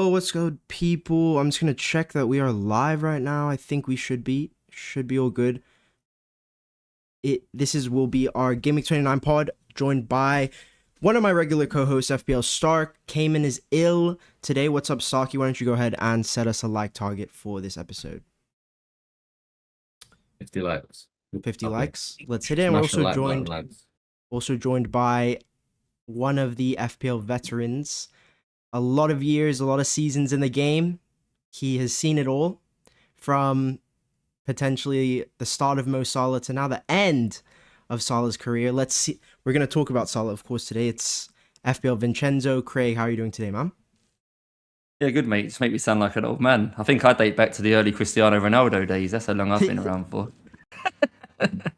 What's good, people? I'm just gonna check that we are live right now. I think we should be. Should be all good. Will be our Gameweek 29 pod, joined by one of my regular co-hosts, FPL Stark. Kayman is ill today. What's up, Starky? Why don't you go ahead and set us a like target for this episode? 50 likes. 50 Okay. likes. Let's hit it. And we're also joined by one of the FPL veterans. A lot of years, a lot of seasons in the game. He has seen it all, from potentially the start of Mo Salah to now the end of Salah's career. Let's see. We're going to talk about Salah, of course, today. It's FPL Vincenzo. Craig, how are you doing today, man? Yeah, good, mate. Just make me sound like an old man. I think I date back to the early Cristiano Ronaldo days. That's how long I've been around for.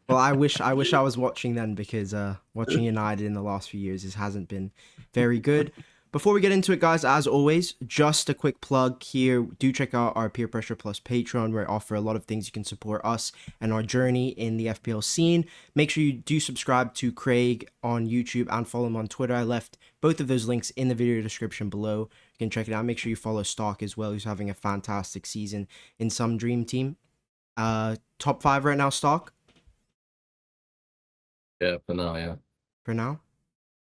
Well, I wish I was watching then, because watching United in the last few years hasn't been very good. Before we get into it, guys, as always, just a quick plug here. Do check out our Peer Pressure Plus Patreon, where I offer a lot of things you can support us and our journey in the FPL scene. Make sure you do subscribe to Craig on YouTube and follow him on Twitter. I left both of those links in the video description below. You can check it out. Make sure you follow Stark as well, who's having a fantastic season in some dream team. Top 5 right now, Stark? Yeah, for now, yeah. For now?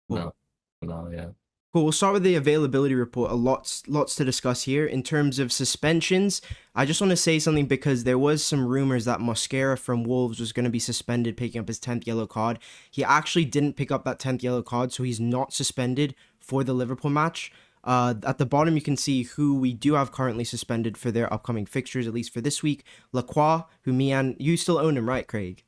Cool. No, for now, yeah. Cool. We'll start with the availability report. Lots to discuss here. In terms of suspensions, I just want to say something, because there was some rumors that Mosquera from Wolves was going to be suspended, picking up his 10th yellow card. He actually didn't pick up that 10th yellow card, so he's not suspended for the Liverpool match. At the bottom, you can see who we do have currently suspended for their upcoming fixtures, at least for this week. Lacroix, who you still own him, right, Craig?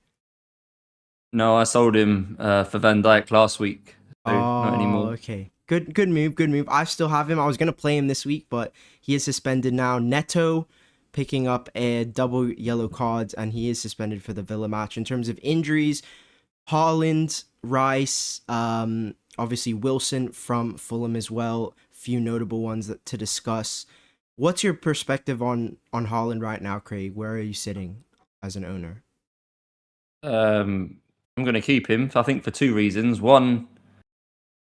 No, I sold him for Van Dijk last week. So not anymore. Okay. Good move. I still have him. I was going to play him this week, but he is suspended now. Neto picking up a double yellow card, and he is suspended for the Villa match. In terms of injuries, Haaland, Rice, obviously Wilson from Fulham as well. Few notable ones to discuss. What's your perspective on Haaland right now, Craig? Where are you sitting as an owner? I'm going to keep him, I think, for two reasons. One,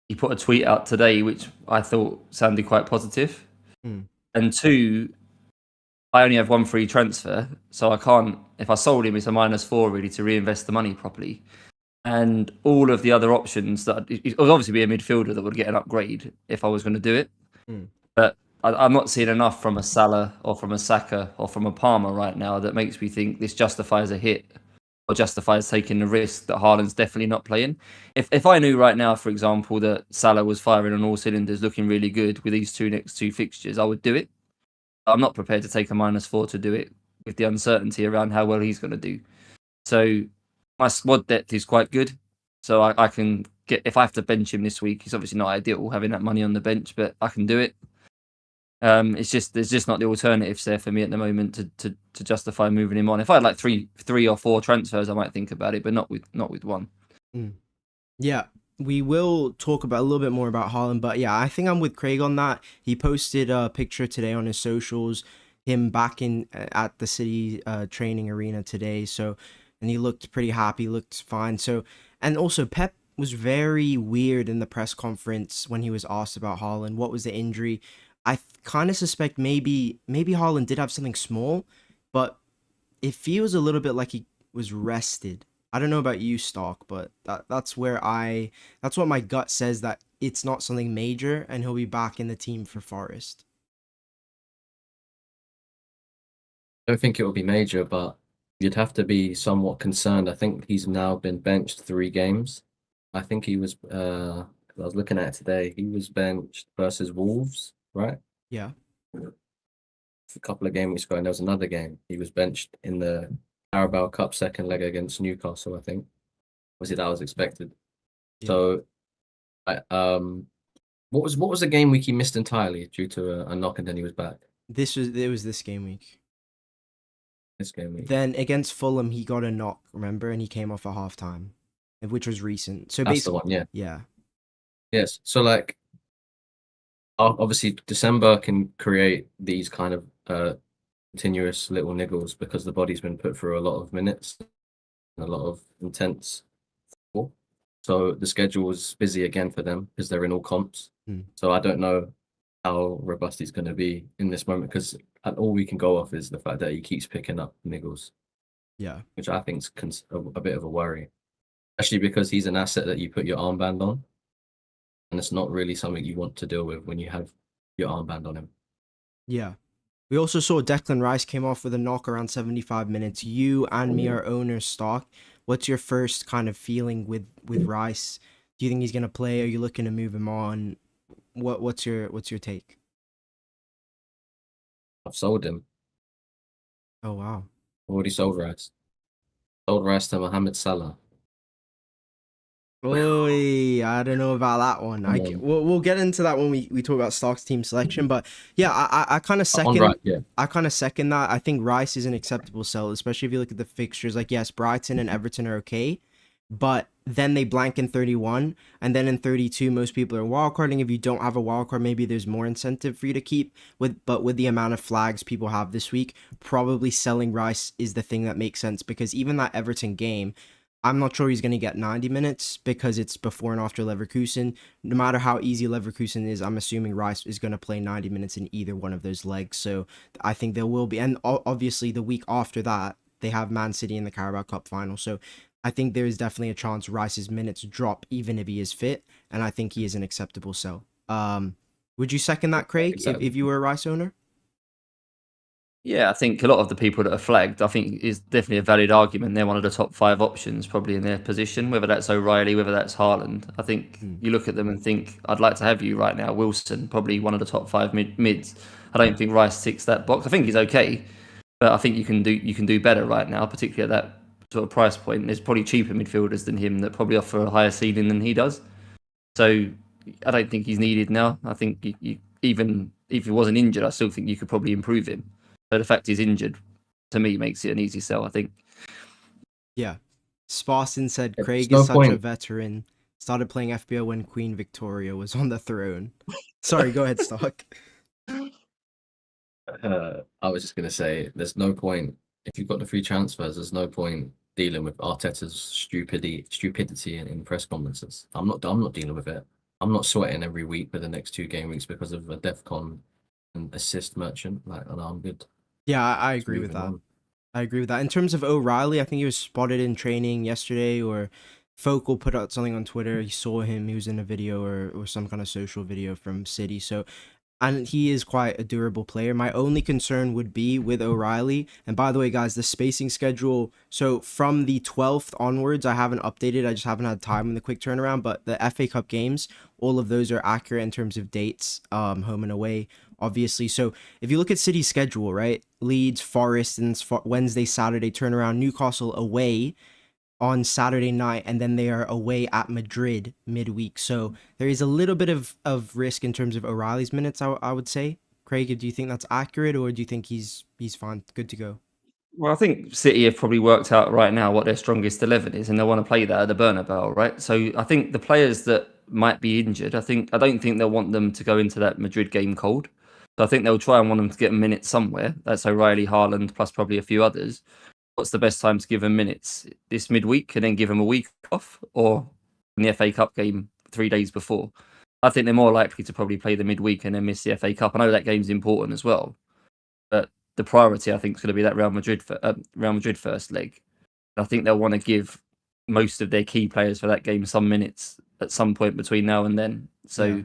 he put a tweet out today, which I thought sounded quite positive. And two, I only have one free transfer, so I can't, if I sold him, it's a -4 really to reinvest the money properly. And all of the other options, that it would obviously be a midfielder that would get an upgrade if I was going to do it. But I'm not seeing enough from a Salah or from a Saka or from a Palmer right now that makes me think this justifies a hit, or justifies taking the risk that Haaland's definitely not playing. If I knew right now, for example, that Salah was firing on all cylinders, looking really good with these next two fixtures, I would do it. I'm not prepared to take a -4 to do it, with the uncertainty around how well he's going to do. So my squad depth is quite good. So I can get, if I have to bench him this week, it's obviously not ideal having that money on the bench, but I can do it. It's just, there's just not the alternatives there for me at the moment to justify moving him on. If I had like three or four transfers, I might think about it, but not with one. Yeah, we will talk about a little bit more about Haaland, but yeah, I think I'm with Craig on that. He posted a picture today on his socials, him back at the City training arena today. So, and he looked pretty happy, looked fine. So, and also Pep was very weird in the press conference when he was asked about Haaland. What was the injury? I kind of suspect maybe Haaland did have something small, but it feels a little bit like he was rested. I don't know about you, Stock, but that's what my gut says, that it's not something major and he'll be back in the team for Forest. I don't think it will be major, but you'd have to be somewhat concerned. I think he's now been benched 3 games. I think he was, I was looking at it today, he was benched versus Wolves, right? Yeah. A couple of game weeks ago, and there was another game. He was benched in the Carabao Cup second leg against Newcastle, I think. Was it that was expected? Yeah. So, what was the game week he missed entirely due to a knock, and then he was back? It was this game week. This game week. Then against Fulham, he got a knock, remember, and he came off at halftime, which was recent. So that's the one, yeah. Yeah. Yes. So like, obviously December can create these kind of continuous little niggles because the body's been put through a lot of minutes and a lot of intense football. So the schedule was busy again for them because they're in all comps. So I don't know how robust he's going to be in this moment, because all we can go off is the fact that he keeps picking up niggles, Yeah. which I think is a bit of a worry, especially because he's an asset that you put your armband on, and it's not really something you want to deal with when you have your armband on him. Yeah. We also saw Declan Rice came off with a knock around 75 minutes. You and me are owners stock. What's your first kind of feeling with Rice? Do you think he's gonna play? Are you looking to move him on? What's your take? I've sold him. Oh wow. Already sold Rice. Sold Rice to Mohamed Salah. Oy, I don't know about that one. We'll get into that when we talk about Stock's team selection. But yeah, I kind of second. Right, yeah. I kind of second that. I think Rice is an acceptable sell, especially if you look at the fixtures. Like yes, Brighton and Everton are okay, but then they blank in 31, and then in 32, most people are wildcarding. If you don't have a wildcard, maybe there's more incentive for you to keep. But with the amount of flags people have this week, probably selling Rice is the thing that makes sense, because even that Everton game, I'm not sure he's going to get 90 minutes because it's before and after Leverkusen. No matter how easy Leverkusen is, I'm assuming Rice is going to play 90 minutes in either one of those legs. So I think there will be. And obviously, the week after that, they have Man City in the Carabao Cup final. So I think there is definitely a chance Rice's minutes drop even if he is fit. And I think he is an acceptable sell. Would you second that, Craig, Exactly. if you were a Rice owner? Yeah, I think a lot of the people that are flagged, I think is definitely a valid argument. They're one of the top 5 options probably in their position, whether that's O'Reilly, whether that's Haaland. I think you look at them and think, I'd like to have you right now. Wilson, probably one of the top 5 mids. I don't think Rice ticks that box. I think he's okay, but I think you can do better right now, particularly at that sort of price point. There's probably cheaper midfielders than him that probably offer a higher ceiling than he does. So I don't think he's needed now. I think you even if he wasn't injured, I still think you could probably improve him. So the fact he's injured, to me, makes it an easy sell, I think. Yeah. Sparson said Craig no is such point. a veteran. Started playing FPL when Queen Victoria was on the throne. Sorry, go ahead, Stock. I was just going to say, there's no point, if you've got the free transfers, there's no point dealing with Arteta's stupidity in press conferences. I'm not dealing with it. I'm not sweating every week for the next 2 game weeks because of a DEFCON and assist merchant. Like, no, I'm good. Yeah, I agree with that. I agree with that. In terms of O'Reilly, I think he was spotted in training yesterday, or Focal put out something on Twitter. He saw him. He was in a video or some kind of social video from City. So, and he is quite a durable player. My only concern would be with O'Reilly. And by the way, guys, the spacing schedule. So from the 12th onwards, I haven't updated. I just haven't had time in the quick turnaround. But the FA Cup games, all of those are accurate in terms of dates, home and away, obviously. So if you look at City's schedule, right? Leeds, Forest, and Wednesday, Saturday turnaround. Newcastle away on Saturday night, and then they are away at Madrid midweek. So there is a little bit of risk in terms of O'Reilly's minutes, I would say. Craig, do you think that's accurate, or do you think he's fine, good to go? Well, I think City have probably worked out right now what their strongest 11 is, and they want to play that at the Bernabeu, right? So I think the players that might be injured, I don't think they'll want them to go into that Madrid game cold. So I think they'll try and want them to get minutes somewhere. That's O'Reilly, Haaland, plus probably a few others. What's the best time to give them minutes? This midweek and then give them a week off, or in the FA Cup game 3 days before? I think they're more likely to probably play the midweek and then miss the FA Cup. I know that game's important as well, but the priority I think is going to be that Real Madrid first leg. I think they'll want to give most of their key players for that game some minutes at some point between now and then. So, yeah.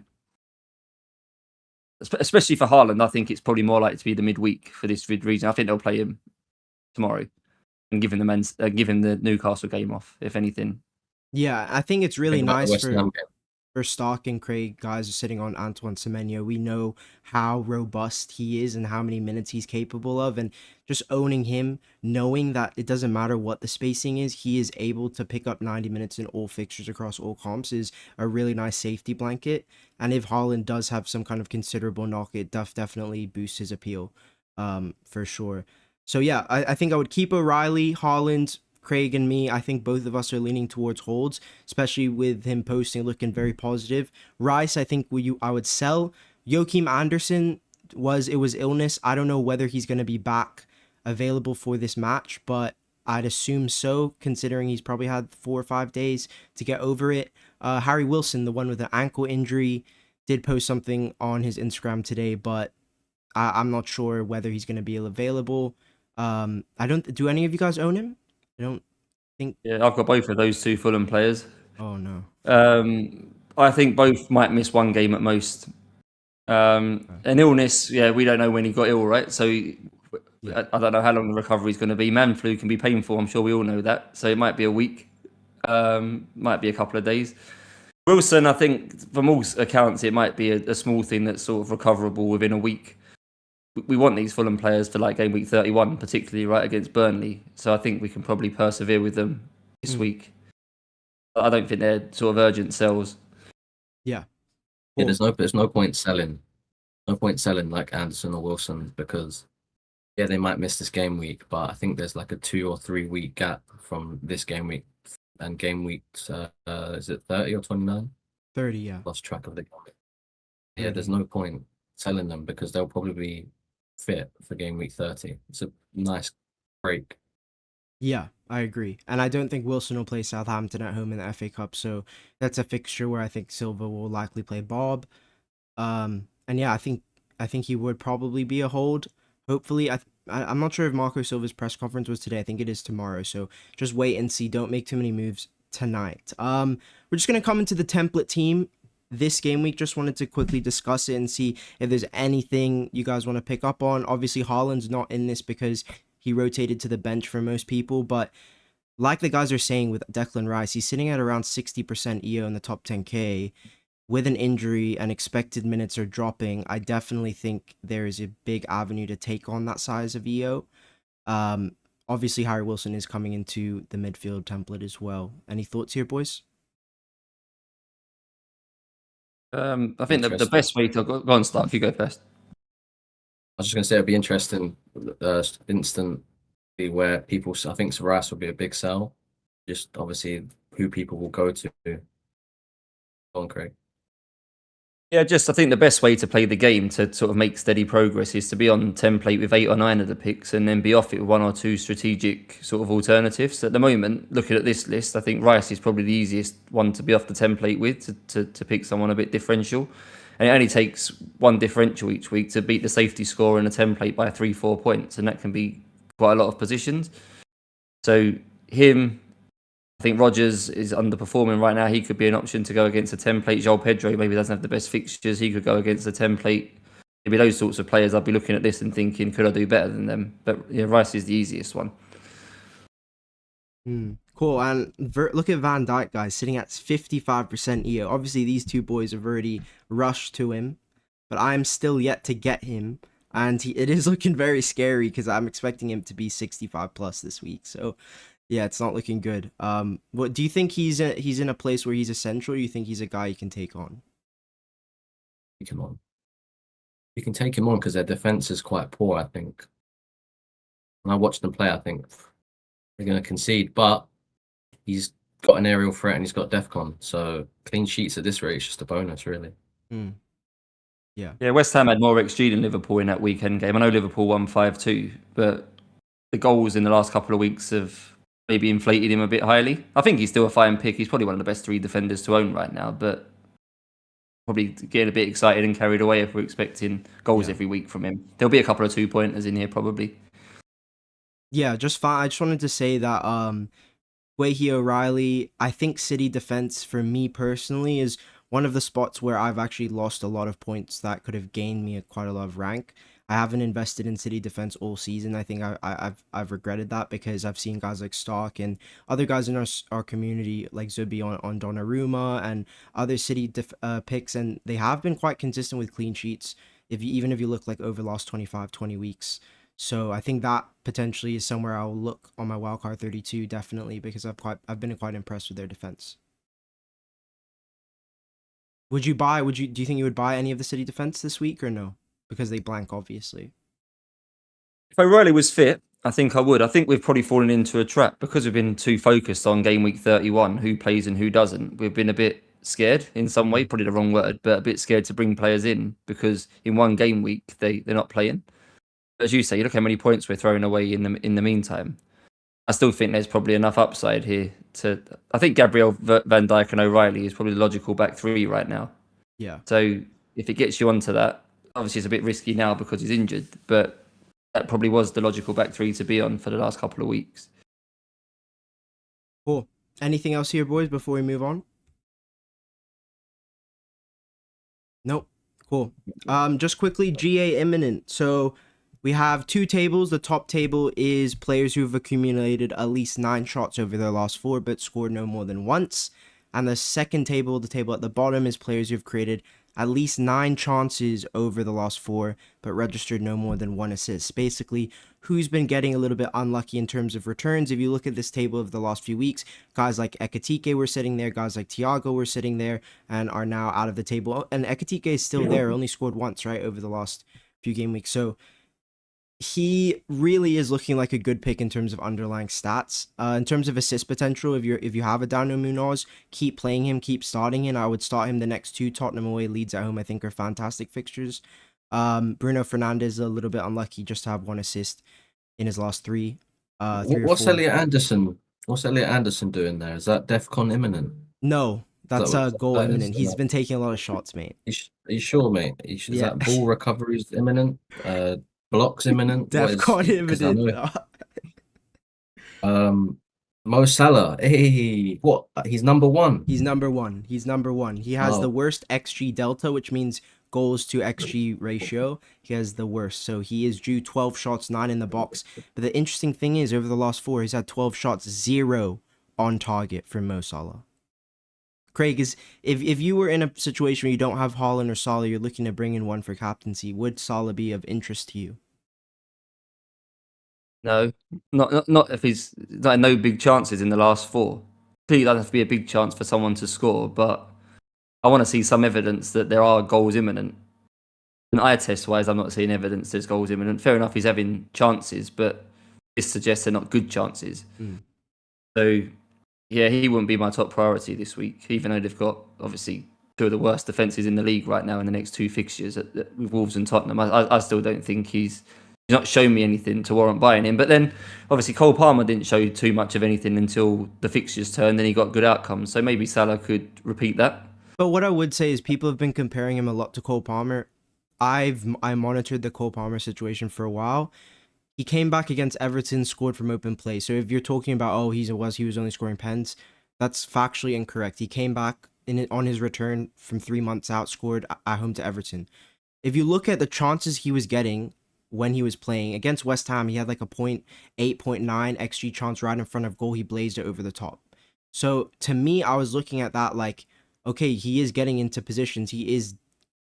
Especially for Haaland, I think it's probably more likely to be the midweek for this reason. I think they'll play him tomorrow and give him the Newcastle game off, if anything. Yeah, I think it's really nice for Stock and Craig, guys, are sitting on Antoine Semenyo. We know how robust he is and how many minutes he's capable of, and just owning him, knowing that it doesn't matter what the spacing is, he is able to pick up 90 minutes in all fixtures across all comps, is a really nice safety blanket. And if Haaland does have some kind of considerable knock, it definitely boosts his appeal, for sure. So yeah, I think I would keep O'Reilly, Haaland, Craig, and me. I think both of us are leaning towards holds, especially with him posting looking very positive. Rice, I think I would sell. Joachim Andersen was illness. I don't know whether he's going to be back available for this match, but I'd assume so, considering he's probably had 4 or 5 days to get over it. Harry Wilson, the one with an ankle injury, did post something on his Instagram today, but I'm not sure whether he's going to be available. I don't. Do any of you guys own him? I don't think. Yeah, I've got both of those two Fulham players. Oh no. I think both might miss one game at most. An illness, yeah, we don't know when he got ill, right? So I don't know how long the recovery is going to be. Man flu can be painful. I'm sure we all know that. So it might be a week, might be a couple of days. Wilson, I think from all accounts, it might be a small thing that's sort of recoverable within a week. We want these Fulham players for like game week 31, particularly right against Burnley. So I think we can probably persevere with them this week. I don't think they're sort of urgent sells. Yeah. Yeah, there's no point selling. No point selling like Anderson or Wilson because they might miss this game week, but I think there's like a 2 or 3 week gap from this game week and game week. Is it 30 or 29? 30, yeah. Lost track of the game. Yeah, there's no point selling them because they'll probably be fit for game week 30. It's a nice break. Yeah, I agree. And I don't think Wilson will play Southampton at home in the FA Cup, so that's a fixture where I think Silva will likely play Bob. And yeah, I think he would probably be a hold. Hopefully, I'm not sure if Marco Silva's press conference was today. I think it is tomorrow. So just wait and see. Don't make too many moves tonight. We're just gonna come into the template team this game week. Just wanted to quickly discuss it and see if there's anything you guys want to pick up on. Obviously, Haaland's not in this because he rotated to the bench for most people, but like the guys are saying with Declan Rice, he's sitting at around 60% EO in the top 10K. With an injury and expected minutes are dropping, I definitely think there is a big avenue to take on that size of EO. Obviously, Harry Wilson is coming into the midfield template as well. Any thoughts here, boys? I think the best way to go on, Stark, you go first. I was just going to say it'd be interesting instantly where people, I think Rice will be a big sell. Just obviously who people will go to. Go on, Craig. Yeah, I think the best way to play the game to sort of make steady progress is to be on template with 8 or 9 of the picks and then be off it with 1 or 2 strategic sort of alternatives. At the moment, looking at this list, I think Rice is probably the easiest one to be off the template with to pick someone a bit differential. And it only takes 1 differential each week to beat the safety score in a template by 3-4 points, and that can be quite a lot of positions. So him, I think Rodgers is underperforming right now. He could be an option to go against a template. Joel Pedro maybe doesn't have the best fixtures. He could go against a template. It'd be those sorts of players. I'd be looking at this and thinking, could I do better than them? But yeah, Rice is the easiest one. Cool. And look at Van Dijk, guys, sitting at 55% EO. Obviously, these two boys have already rushed to him, but I'm still yet to get him. And it is looking very scary because I'm expecting him to be 65 plus this week. So yeah, it's not looking good. What do you think he's in a place where he's essential? Or you think he's a guy you can take on? Take him on. You can take him on because their defense is quite poor. I think. When I watch them play, I think they're going to concede, but he's got an aerial threat and he's got DEFCON. So clean sheets at this rate is just a bonus, really. Yeah, West Ham had more XG than Liverpool in that weekend game. I know Liverpool won 5-2, but the goals in the last couple of weeks have maybe inflated him a bit highly. I think he's still a fine pick. He's probably one of the best 3 defenders to own right now, but probably getting a bit excited and carried away if we're expecting goals every week from him. There'll be a couple of 2-pointers in here probably. Yeah, just fine. I just wanted to say that Guehi O'Reilly, I think City defense for me personally is one of the spots where I've actually lost a lot of points that could have gained me quite a lot of rank. I haven't invested in City defense all season. I think I've regretted that because I've seen guys like Stark and other guys in our community like Zubi on Donnarumma and other City picks, and they have been quite consistent with clean sheets. Even if you look like over the last 20 weeks. So I think that potentially is somewhere I'll look on my Wildcard 32 definitely because I've been quite impressed with their defense. Do you think you would buy any of the City defense this week or no? Because they blank, obviously. If O'Reilly was fit, I think I would. I think we've probably fallen into a trap because we've been too focused on game week 31, who plays and who doesn't. We've been a bit scared in some way, probably the wrong word, but a bit scared to bring players in because in one game week they're not playing. As you say, look how many points we're throwing away in the meantime. I still think there's probably enough upside here I think Gabriel, Van Dijk and O'Reilly is probably the logical back 3 right now. Yeah. So if it gets you onto that, obviously it's a bit risky now because he's injured, but that probably was the logical back three to be on for the last couple of weeks. Cool. Anything else here, boys, before we move on? Nope. Cool. Just quickly, GA Imminent. So we have two tables. The top table is players who have accumulated at least 9 shots over their last 4, but scored no more than once. And the second table, the table at the bottom, is players who have created at least 9 chances over the last 4, but registered no more than 1 assist. Basically, who's been getting a little bit unlucky in terms of returns. If you look at this table of the last few weeks, guys like Ekatike were sitting there, guys like Thiago were sitting there, and are now out of the table. And Ekatike is still there, only scored once, right, over the last few game weeks. So he really is looking like a good pick in terms of underlying stats. In terms of assist potential, if you have a Daniel Munoz, keep playing him, keep starting him. I would start him the next 2. Tottenham away, Leeds at home, I think are fantastic fixtures. Bruno Fernandes a little bit unlucky just to have 1 assist in his last 3. What's Elliot Anderson? What's Elliot Anderson doing there? Is that DEFCON Imminent? No, that's that goal that is? Imminent. He's been taking a lot of shots, mate. Are you sure, mate? Is Yeah. that ball recoveries imminent? Blocks imminent? DEFCON Imminent. Mo Salah. Hey, what? He's number 1. He's number 1. He has the worst XG delta, which means goals to XG ratio. He has the worst. So he is due 12 shots, 9 in the box. But the interesting thing is, over the last 4, he's had 12 shots, 0 on target for Mo Salah. Craig, if you were in a situation where you don't have Haaland or Salah, you're looking to bring in one for captaincy, would Salah be of interest to you? No, not if he's like no big chances in the last 4. Clearly, doesn't have to be a big chance for someone to score, but I want to see some evidence that there are goals imminent. And eye test wise, I'm not seeing evidence there's goals imminent. Fair enough, he's having chances, but this suggests they're not good chances. So, yeah, he wouldn't be my top priority this week, even though they've got obviously 2 of the worst defences in the league right now in the next 2 fixtures with Wolves and Tottenham. I still don't think he's not shown me anything to warrant buying him. But then, obviously, Cole Palmer didn't show too much of anything until the fixtures turned, and he got good outcomes. So maybe Salah could repeat that. But what I would say is people have been comparing him a lot to Cole Palmer. I monitored the Cole Palmer situation for a while. He came back against Everton, scored from open play. So if you're talking about, he was only scoring pens, that's factually incorrect. He came back on his return from 3 months out, scored at home to Everton. If you look at the chances he was getting when he was playing against West Ham, he had like a 0.8, 0.9 XG chance right in front of goal. He blazed it over the top. So to me, I was looking at that like, okay, he is getting into positions. He is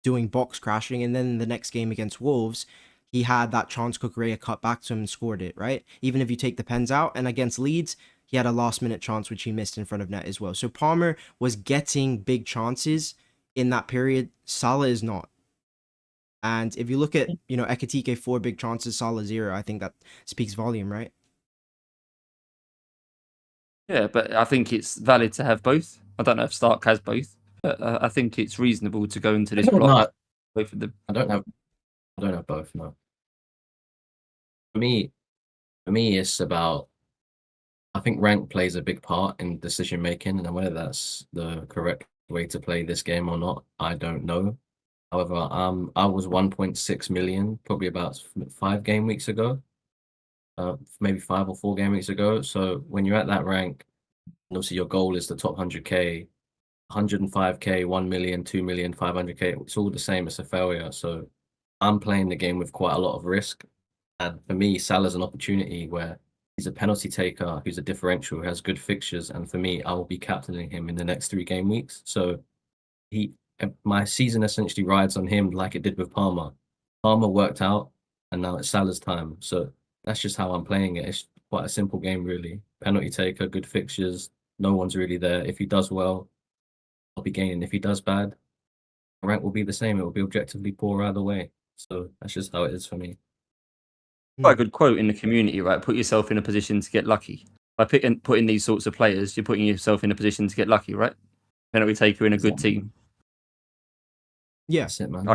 doing box crashing. And then in the next game against Wolves, he had that chance Cucurella cut back to him and scored it, right? Even if you take the pens out. And against Leeds, he had a last-minute chance, which he missed in front of net as well. So Palmer was getting big chances in that period. Salah is not. And if you look at, Ekatike 4 big chances, Salah 0, I think that speaks volume, right? Yeah, but I think it's valid to have both. I don't know if Stark has both, but I think it's reasonable to go into this block. Both of them. I don't have both. No. For me, it's about. I think rank plays a big part in decision making, and whether that's the correct way to play this game or not, I don't know. However, I was 1.6 million probably about 5 game weeks ago, maybe 5 or 4 game weeks ago. So when you're at that rank, and obviously your goal is the top 100k, 105k, 1 million, 2 million, 500k. It's all the same. It's a failure. So I'm playing the game with quite a lot of risk, and for me, Salah's an opportunity where he's a penalty taker, who's a differential, who has good fixtures, and for me, I will be captaining him in the next 3 game weeks. So my season essentially rides on him like it did with Palmer. Palmer worked out, and now it's Salah's time. So that's just how I'm playing it. It's quite a simple game, really. Penalty taker, good fixtures. No one's really there. If he does well, I'll be gaining. If he does bad, the rank will be the same. It will be objectively poor either way. So that's just how it is for me. Quite a good quote in the community, right? Put yourself in a position to get lucky. By putting these sorts of players, you're putting yourself in a position to get lucky, right? Penalty taker in a good team. Yeah. That's it, man.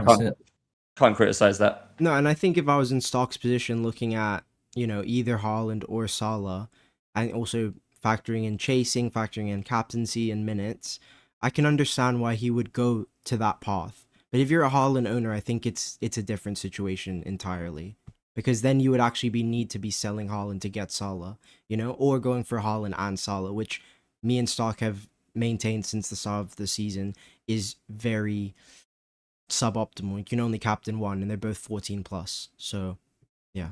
Can't criticize that. No, and I think if I was in Stock's position looking at, either Haaland or Salah, and also factoring in chasing, factoring in captaincy and minutes, I can understand why he would go to that path. But if you're a Haaland owner, I think it's a different situation entirely. Because then you would actually need to be selling Haaland to get Salah, or going for Haaland and Salah, which me and Stock have maintained since the start of the season is very suboptimal. You can only captain one, and they're both 14 plus. So, yeah.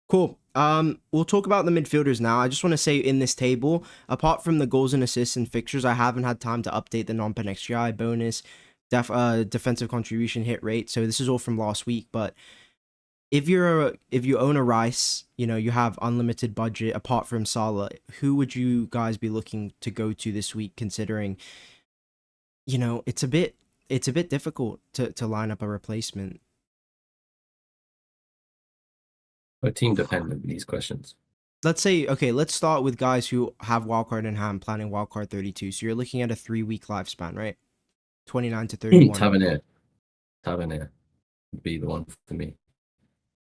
Cool. We'll talk about the midfielders now. I just want to say in this table, apart from the goals and assists and fixtures, I haven't had time to update the non-pen XGI bonus, defensive contribution hit rate. So this is all from last week. But if you own a Rice, you have unlimited budget apart from Salah, who would you guys be looking to go to this week? Considering, it's a bit difficult to line up a replacement. Or team dependent, these questions. Let's start with guys who have wildcard in hand, planning wildcard 32. So you're looking at a 3-week lifespan, right? 29 to 31. Tavernier would be the one for me.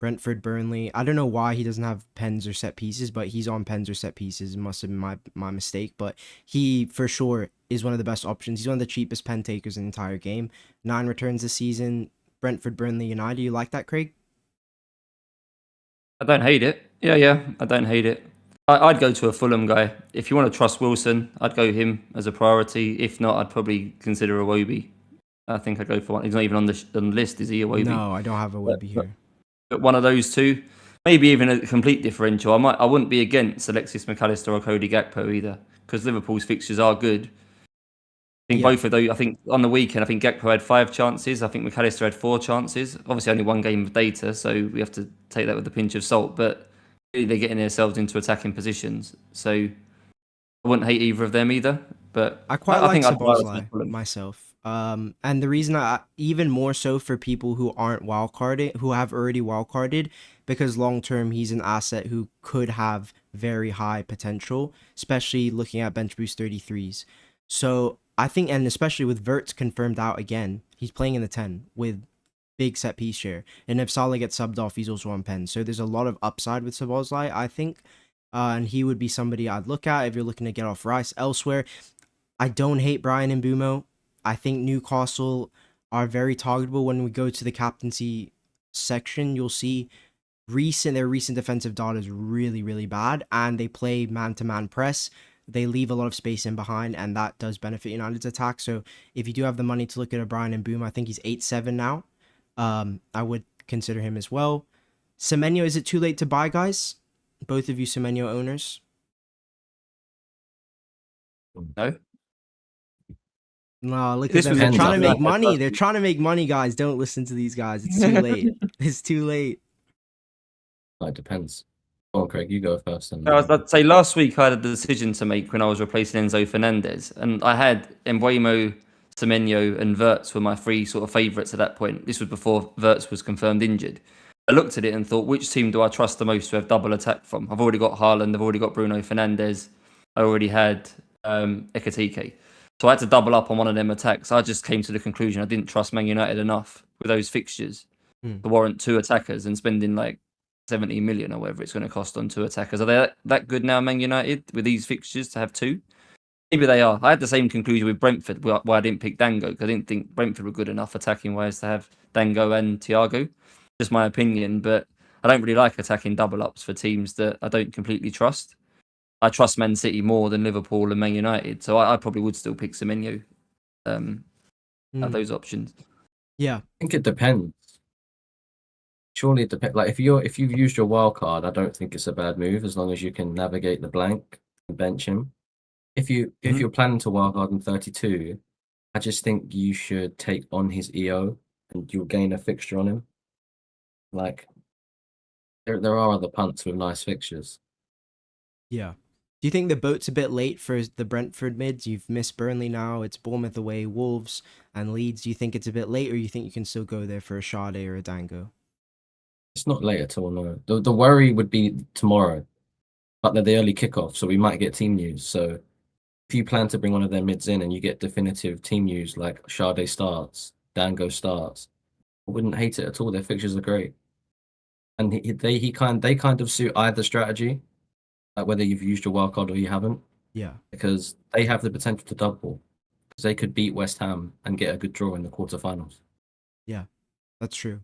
Brentford, Burnley. I don't know why he doesn't have pens or set pieces, but he's on pens or set pieces. It must have been my mistake, but he for sure is one of the best options. He's one of the cheapest pen takers in the entire game. 9 returns this season. Brentford, Burnley, United. Do you like that, Craig? I don't hate it. Yeah, I don't hate it. I'd go to a Fulham guy. If you want to trust Wilson, I'd go him as a priority. If not, I'd probably consider Iwobi. I think I'd go for one. He's not even on the list, is he, Iwobi? No, I don't have Iwobi here. But one of those two, maybe even a complete differential. I wouldn't be against Alexis McAllister or Cody Gakpo either, because Liverpool's fixtures are good. I think both of those. I think on the weekend, Gakpo had 5 chances. I think McAllister had 4 chances. Obviously, only one game of data, so we have to take that with a pinch of salt. But really, they're getting themselves into attacking positions. So I wouldn't hate either of them either. But I like Szoboszlai myself. And the reason even more so for people who aren't wildcarded, who have already wildcarded, because long term he's an asset who could have very high potential, especially looking at bench boost 33s. So I think, and especially with Verts confirmed out again, he's playing in the 10 with big set piece share. And if Salah gets subbed off, he's also on pen. So there's a lot of upside with Szoboszlai, I think. And he would be somebody I'd look at if you're looking to get off Rice. Elsewhere, I don't hate Brian and Mbumo. I think Newcastle are very targetable. When we go to the captaincy section, you'll see their recent defensive data is really, really bad. And they play man-to-man press. They leave a lot of space in behind, and that does benefit United's attack. So if you do have the money to look at a Brian and Mbumo, I think he's 8-7 now. I would consider him as well. Semenyo, is it too late to buy, guys? Both of you Semenyo owners? No. No, look at them. They're trying to make money. They're trying to make money, guys. Don't listen to these guys. It's too late. It's too late. It depends. Oh, Craig, you go first. I'd say last week I had a decision to make when I was replacing Enzo Fernandez, and I had Mbeumo, Semenyo, and Verts were my 3 sort of favourites at that point. This was before Verts was confirmed injured. I looked at it and thought, which team do I trust the most to have double attack from? I've already got Haaland, I've already got Bruno Fernandes, I already had Ekitike. So I had to double up on one of them attacks. I just came to the conclusion I didn't trust Man United enough with those fixtures to warrant 2 attackers, and spending like 70 million or whatever it's going to cost on 2 attackers. Are they that good now, Man United, with these fixtures to have 2? Maybe they are. I had the same conclusion with Brentford, why I didn't pick Dango, because I didn't think Brentford were good enough attacking wise to have Dango and Thiago. Just my opinion, but I don't really like attacking double ups for teams that I don't completely trust. I trust Man City more than Liverpool and Man United, so I probably would still pick Semenyo at those options. Yeah, I think it depends. Surely it depends. Like if you've used your wild card, I don't think it's a bad move as long as you can navigate the blank and bench him. If you're planning to wild card in 32, I just think you should take on his EO and you'll gain a fixture on him. Like there are other punts with nice fixtures. Yeah. Do you think the boat's a bit late for the Brentford mids? You've missed Burnley now. It's Bournemouth away, Wolves, and Leeds. Do you think it's a bit late, or you think you can still go there for a Sade or a Dango? It's not late at all, no. The worry would be tomorrow, but they're the early kickoff, so we might get team news. So if you plan to bring one of their mids in and you get definitive team news like Sade starts, Dango starts, I wouldn't hate it at all. Their fixtures are great, and they kind of suit either strategy. Like whether you've used your wildcard or you haven't. Yeah. Because they have the potential to double. because they could beat West Ham and get a good draw in the quarterfinals. Yeah, that's true.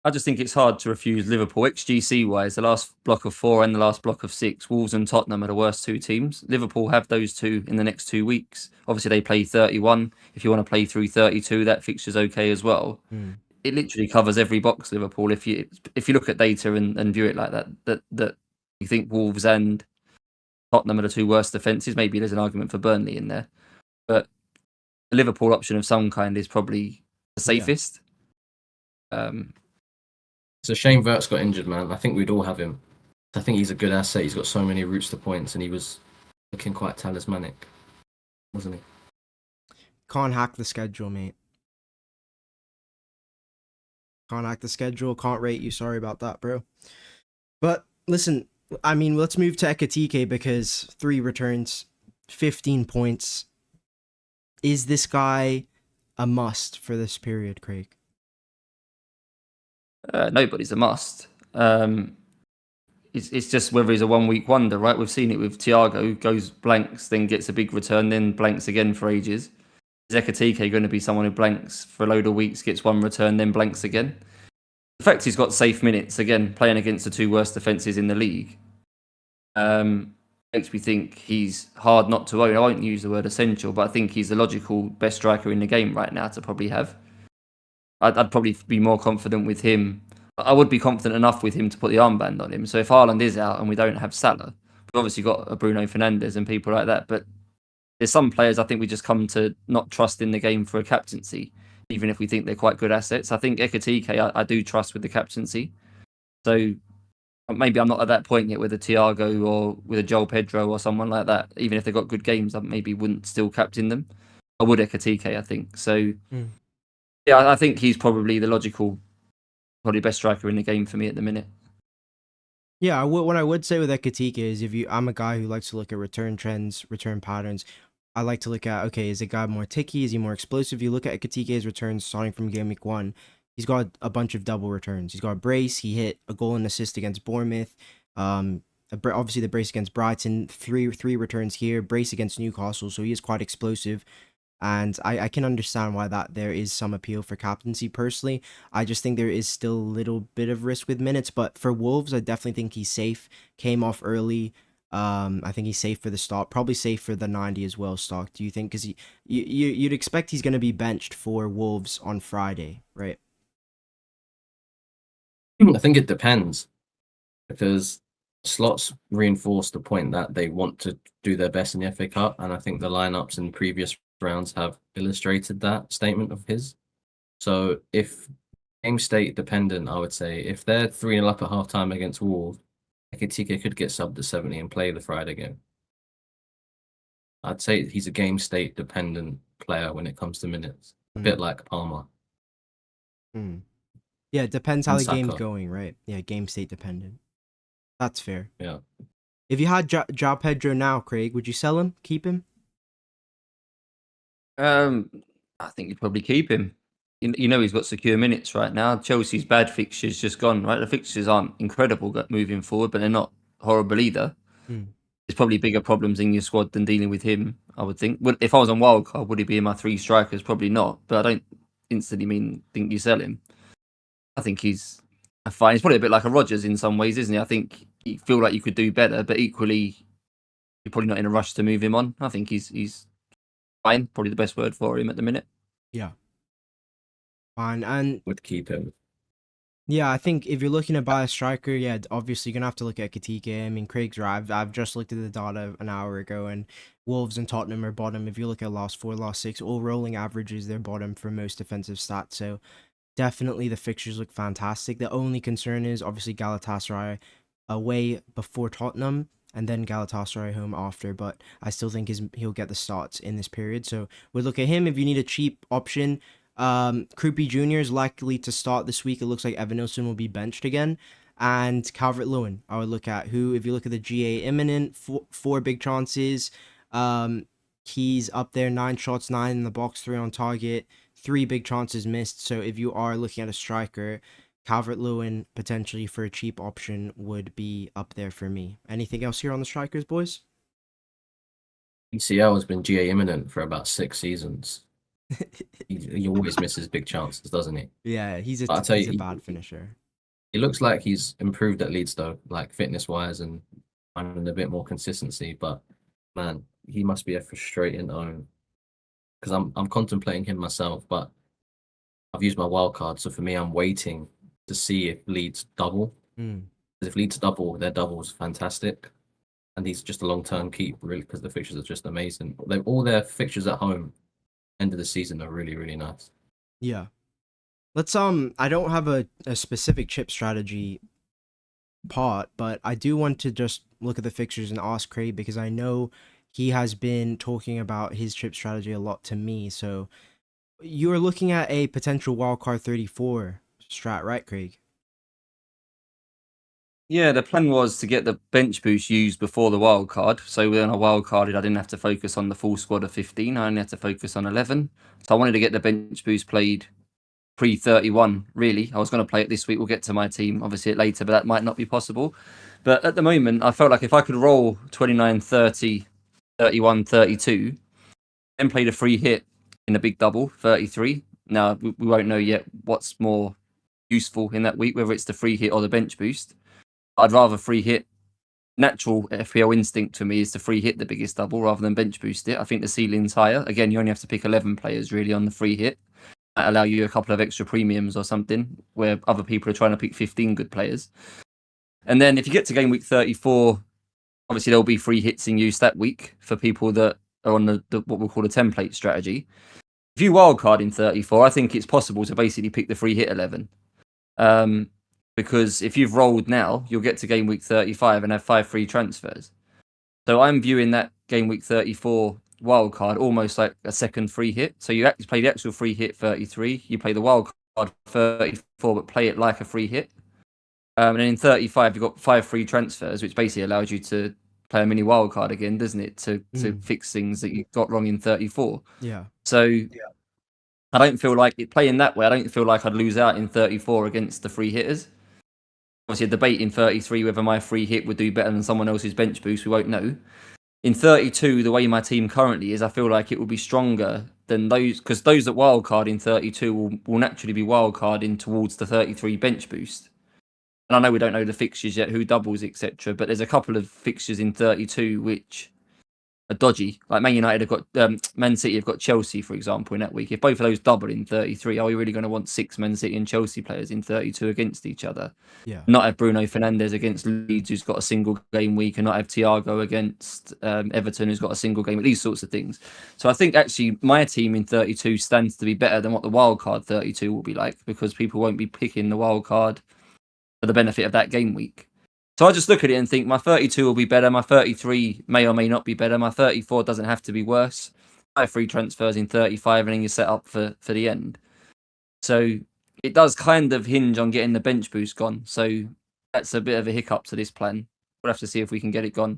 I just think it's hard to refuse Liverpool. XGC wise, the last block of 4 and the last block of 6, Wolves and Tottenham are the worst 2 teams. Liverpool have those 2 in the next 2 weeks. Obviously, they play 31. If you want to play through 32, that fixture's okay as well. It literally covers every box, Liverpool. If you look at data and view it like that you think Wolves and Tottenham are the 2 worst defences. Maybe there's an argument for Burnley in there, but the Liverpool option of some kind is probably the safest. It's a shame Vert's got injured, man. I think we'd all have him. I think he's a good asset. He's got so many routes to points, and he was looking quite talismanic, wasn't he? Can't hack the schedule, mate. Can't hack the schedule. Can't rate you. Sorry about that, bro. But listen, I mean, let's move to Ekatike because 3 returns, 15 points. Is this guy a must for this period, Craig? Nobody's a must. It's just whether he's a 1 week wonder, right? We've seen it with Thiago, goes blanks, then gets a big return, then blanks again for ages. Is Ekatike going to be someone who blanks for a load of weeks, gets 1 return, then blanks again? The fact he's got safe minutes, again, playing against the 2 worst defences in the league, makes me think he's hard not to own. I won't use the word essential, but I think he's the logical best striker in the game right now to probably have. I'd probably be more confident with him. I would be confident enough with him to put the armband on him. So if Haaland is out and we don't have Salah, we've obviously got a Bruno Fernandes and people like that. But there's some players I think we just come to not trust in the game for a captaincy, even if we think they're quite good assets. I think Ekatike I do trust with the captaincy. So maybe I'm not at that point yet with a Thiago or with a Joel Pedro or someone like that. Even if they've got good games, I maybe wouldn't still captain them. I would Ekatike, I think. So... Yeah, I think he's probably the logical, probably best striker in the game for me at the minute. Yeah, what I would say with Ekatike is I'm a guy who likes to look at return trends, return patterns. I like to look at, okay, is the guy more ticky? Is he more explosive? You look at Ekatike's returns starting from Gameweek 1. He's got a bunch of double returns. He's got a brace. He hit a goal and assist against Bournemouth. Obviously the brace against Brighton. Three returns here. Brace against Newcastle. So he is quite explosive. And I can understand why there is some appeal for captaincy personally. I just think there is still a little bit of risk with minutes. But for Wolves, I definitely think he's safe. Came off early. I think he's safe for the start. Probably safe for the 90 as well, Stock. Do you think? Because you'd expect he's going to be benched for Wolves on Friday, right? I think it depends. Because slots reinforce the point that they want to do their best in the FA Cup. And I think the lineups in previous rounds have illustrated that statement of his. So if game state dependent, I would say if they're 3-0 up at half time against Wolves, Ekatike could get subbed to 70 and play the Friday game. I'd say he's a game state dependent player when it comes to minutes. A bit like Palmer. Yeah, it depends how And the game's Saka. going, right? Yeah, game state dependent. That's fair. Yeah. If you had João Pedro now, Craig, would you sell him? Keep him? I think you'd probably keep him. You know he's got secure minutes right now. Chelsea's bad fixtures just gone, right? The fixtures aren't incredible moving forward, but they're not horrible either. There's probably bigger problems in your squad than dealing with him, I would think. If I was on Wildcard, would he be in my 3 strikers? Probably not, but I don't instantly think you sell him. I think he's fine. He's probably a bit like a Rodgers in some ways, isn't he? I think you feel like you could do better, but equally, you're probably not in a rush to move him on. I think he's fine. Probably the best word for him at the minute. Yeah. Fine. And Would keep him. yeah, I think if you're looking to buy a striker, yeah, obviously you're going to have to look at Ekatike. I mean, Craig's right. I've just looked at the data an hour ago, and Wolves and Tottenham are bottom. If you look at last 4, last 6, all rolling averages, they're bottom for most defensive stats. So definitely the fixtures look fantastic. The only concern is obviously Galatasaray away before Tottenham and then Galatasaray home after, but I still think he'll get the starts in this period. So we'll look at him. If you need a cheap option, Krupi Jr. is likely to start this week. It looks like Evanilson will be benched again. And Calvert-Lewin, I would look at, who, if you look at the GA Imminent, 4 big chances. He's up there, 9 shots, 9 in the box, 3 on target, 3 big chances missed. So if you are looking at a striker, Calvert-Lewin potentially for a cheap option would be up there for me. Anything else here on the strikers, boys? ECL has been GA Imminent for about 6 seasons. He always misses big chances, doesn't he? Yeah, he's But I tell a you, bad finisher. he looks like he's improved at Leeds though, like fitness wise and finding a bit more consistency. But man, he must be a frustrating own because I'm contemplating him myself, but I've used my wild card, so for me, I'm waiting to see if Leeds double. Mm. If Leeds double, their double is fantastic, and he's just a long-term keep really because the fixtures are just amazing. All their fixtures at home, end of the season, are really really nice. Yeah. Let's I don't have a specific chip strategy part, but I do want to just look at the fixtures and ask Craig because I know he has been talking about his chip strategy a lot to me. So you're looking at a potential wildcard 34 strat, right, Craig? Yeah, the plan was to get the bench boost used before the wild card. So when I wild carded, I didn't have to focus on the full squad of 15. I only had to focus on 11. So I wanted to get the bench boost played pre-31, really. I was going to play it this week. We'll get to my team, obviously, later, but that might not be possible. But at the moment, I felt like if I could roll 29, 30, 31, 32, then play the free hit in a big double, 33. Now, we won't know yet what's more useful in that week, whether it's the free hit or the bench boost. I'd rather free hit. Natural FPL instinct for me is to free hit the biggest double rather than bench boost it. I think the ceiling's higher. Again, you only have to pick 11 players really on the free hit. Might allow you a couple of extra premiums or something where other people are trying to pick 15 good players. And then if you get to game week 34, obviously there'll be free hits in use that week for people that are on the what we'll call a template strategy. If you wildcard in 34, I think it's possible to basically pick the free hit 11. Because if you've rolled now, you'll get to game week 35 and have 5 free transfers. So I'm viewing that game week 34 wildcard almost like a second free hit. So you actually play the actual free hit 33, you play the wildcard 34, but play it like a free hit. And then in 35, you've got 5 free transfers, which basically allows you to play a mini wildcard again, doesn't it? To fix things that you got wrong in 34. Yeah. So I don't feel like playing that way. I don't feel like I'd lose out in 34 against the free hitters. Obviously, a debate in 33 whether my free hit would do better than someone else's bench boost. We won't know. In 32, the way my team currently is, I feel like it will be stronger than those, because those that wildcard in 32 will naturally be wildcarding towards the 33 bench boost. And I know we don't know the fixtures yet, who doubles, etc. But there's a couple of fixtures in 32 which are dodgy. Like Man United have got Man City have got Chelsea, for example, in that week. If both of those double in 33, are we really going to want 6 Man City and Chelsea players in 32 against each other? Yeah. Not have Bruno Fernandes against Leeds, who's got a single game week, and not have Thiago against Everton, who's got a single game week. These sorts of things. So I think actually my team in 32 stands to be better than what the wildcard 32 will be like, because people won't be picking the wildcard for the benefit of that game week. So I just look at it and think my 32 will be better. My 33 may or may not be better. My 34 doesn't have to be worse. I have 3 transfers in 35 and then you're set up for the end. So it does kind of hinge on getting the bench boost gone. So that's a bit of a hiccup to this plan. We'll have to see if we can get it gone.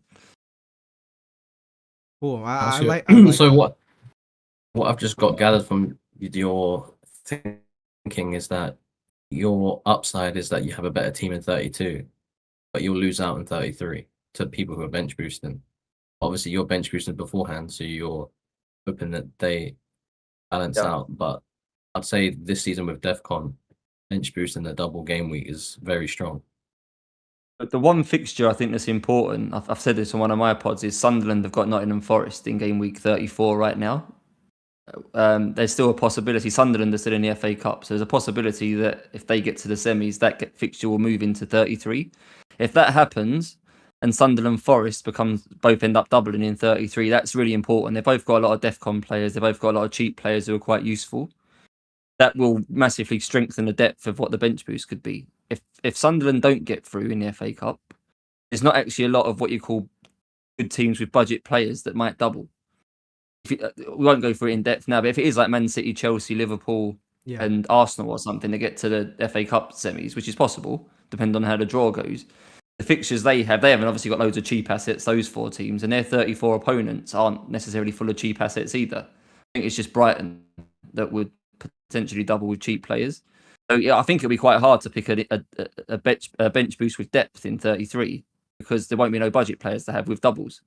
Cool. I like so what I've just got gathered from your thinking is that your upside is that you have a better team in 32, but you'll lose out in 33 to people who are bench boosting. Obviously, you're bench boosting beforehand, so you're hoping that they balance out. But I'd say this season with DEFCON, bench boosting the double game week is very strong. But the one fixture I think that's important, I've said this on one of my pods, is Sunderland have got Nottingham Forest in game week 34 right now. There's still a possibility. Sunderland are still in the FA Cup, so there's a possibility that if they get to the semis, that fixture will move into 33. If that happens, and Sunderland Forest both end up doubling in 33, that's really important. They've both got a lot of DEFCON players. They've both got a lot of cheap players who are quite useful. That will massively strengthen the depth of what the bench boost could be. If Sunderland don't get through in the FA Cup, there's not actually a lot of what you call good teams with budget players that might double. We won't go through it in depth now, but if it is like Man City, Chelsea, Liverpool, and Arsenal or something to get to the FA Cup semis, which is possible, depending on how the draw goes, the fixtures they haven't obviously got loads of cheap assets, those 4 teams, and their 34 opponents aren't necessarily full of cheap assets either. I think it's just Brighton that would potentially double with cheap players. So yeah, I think it'll be quite hard to pick a bench boost with depth in 33 because there won't be no budget players to have with doubles.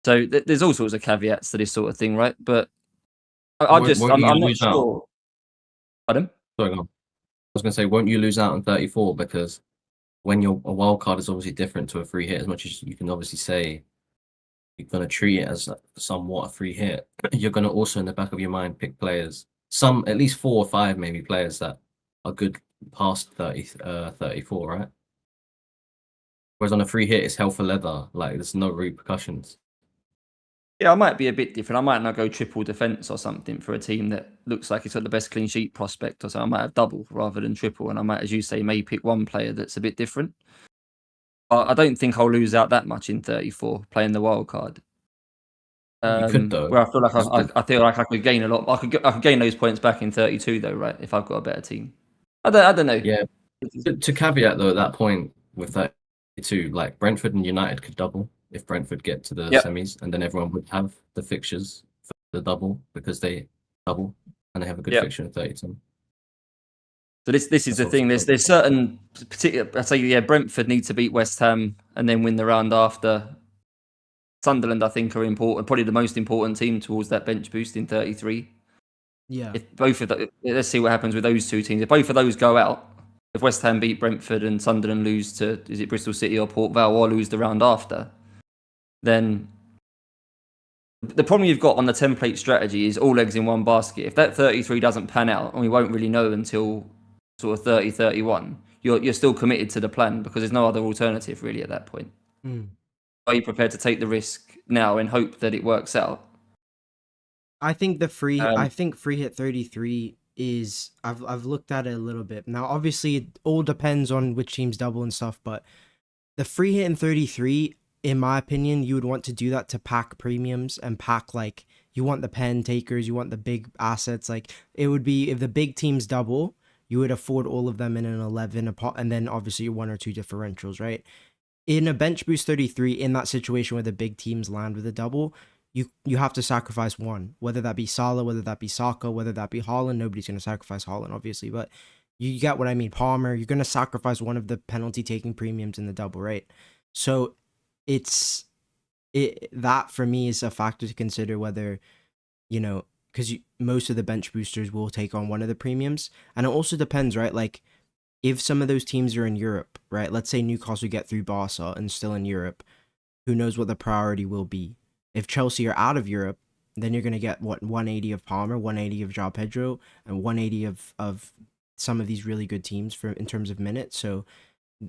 So there's all sorts of caveats to this sort of thing, right? But I'm not sure. Pardon? Sorry, go on. I was going to say, won't you lose out on 34? Because when a wild card is obviously different to a free hit, as much as you can obviously say you're going to treat it as somewhat a free hit, you're going to also in the back of your mind pick players, at least 4 or 5 maybe players that are good past 34, right? Whereas on a free hit, it's hell for leather. Like, there's no repercussions. Yeah, I might be a bit different. I might not go triple defense or something for a team that looks like it's got the best clean sheet prospect or so. I might have double rather than triple, and I might, as you say, maybe pick one player that's a bit different. I don't think I'll lose out that much in 34 playing the wild card. You could though. Where I feel like I feel like I could gain a lot. I could gain those points back in 32 though, right? If I've got a better team. I don't know. Yeah. To caveat though, at that point with 32, like Brentford and United could double if Brentford get to the semis, and then everyone would have the fixtures for the double because they double and they have a good fixture in 32. So this is the thing. There's certain particular. I say Brentford need to beat West Ham and then win the round after. Sunderland, I think, are important. Probably the most important team towards that bench boost in 33. Yeah. If both of let's see what happens with those two teams. If both of those go out, if West Ham beat Brentford and Sunderland lose to Bristol City or Port Vale or lose the round after, then the problem you've got on the template strategy is all eggs in one basket. If that 33 doesn't pan out, and we won't really know until sort of 30, 31, you're still committed to the plan because there's no other alternative really at that point. Are you prepared to take the risk now and hope that it works out? I think free hit 33 is I've looked at it a little bit. Now obviously it all depends on which teams double and stuff, but the free hit in 33, in my opinion, you would want to do that to pack premiums and pack, like, you want the pen takers, you want the big assets. Like, it would be if the big teams double, you would afford all of them in an 11 and then obviously 1 or 2 differentials, right? In a bench boost 33, in that situation where the big teams land with a double, you have to sacrifice one, whether that be Salah, whether that be Saka, whether that be Haaland. Nobody's going to sacrifice Haaland, obviously, but you get what I mean. Palmer, you're going to sacrifice one of the penalty taking premiums in the double, right? So that for me is a factor to consider, whether, because most of the bench boosters will take on one of the premiums. And it also depends, right? Like, if some of those teams are in Europe, right? Let's say Newcastle get through Barca and still in Europe, who knows what the priority will be. If Chelsea are out of Europe, then you're going to get, 180 of Palmer, 180 of João Pedro, and 180 of some of these really good teams in terms of minutes. So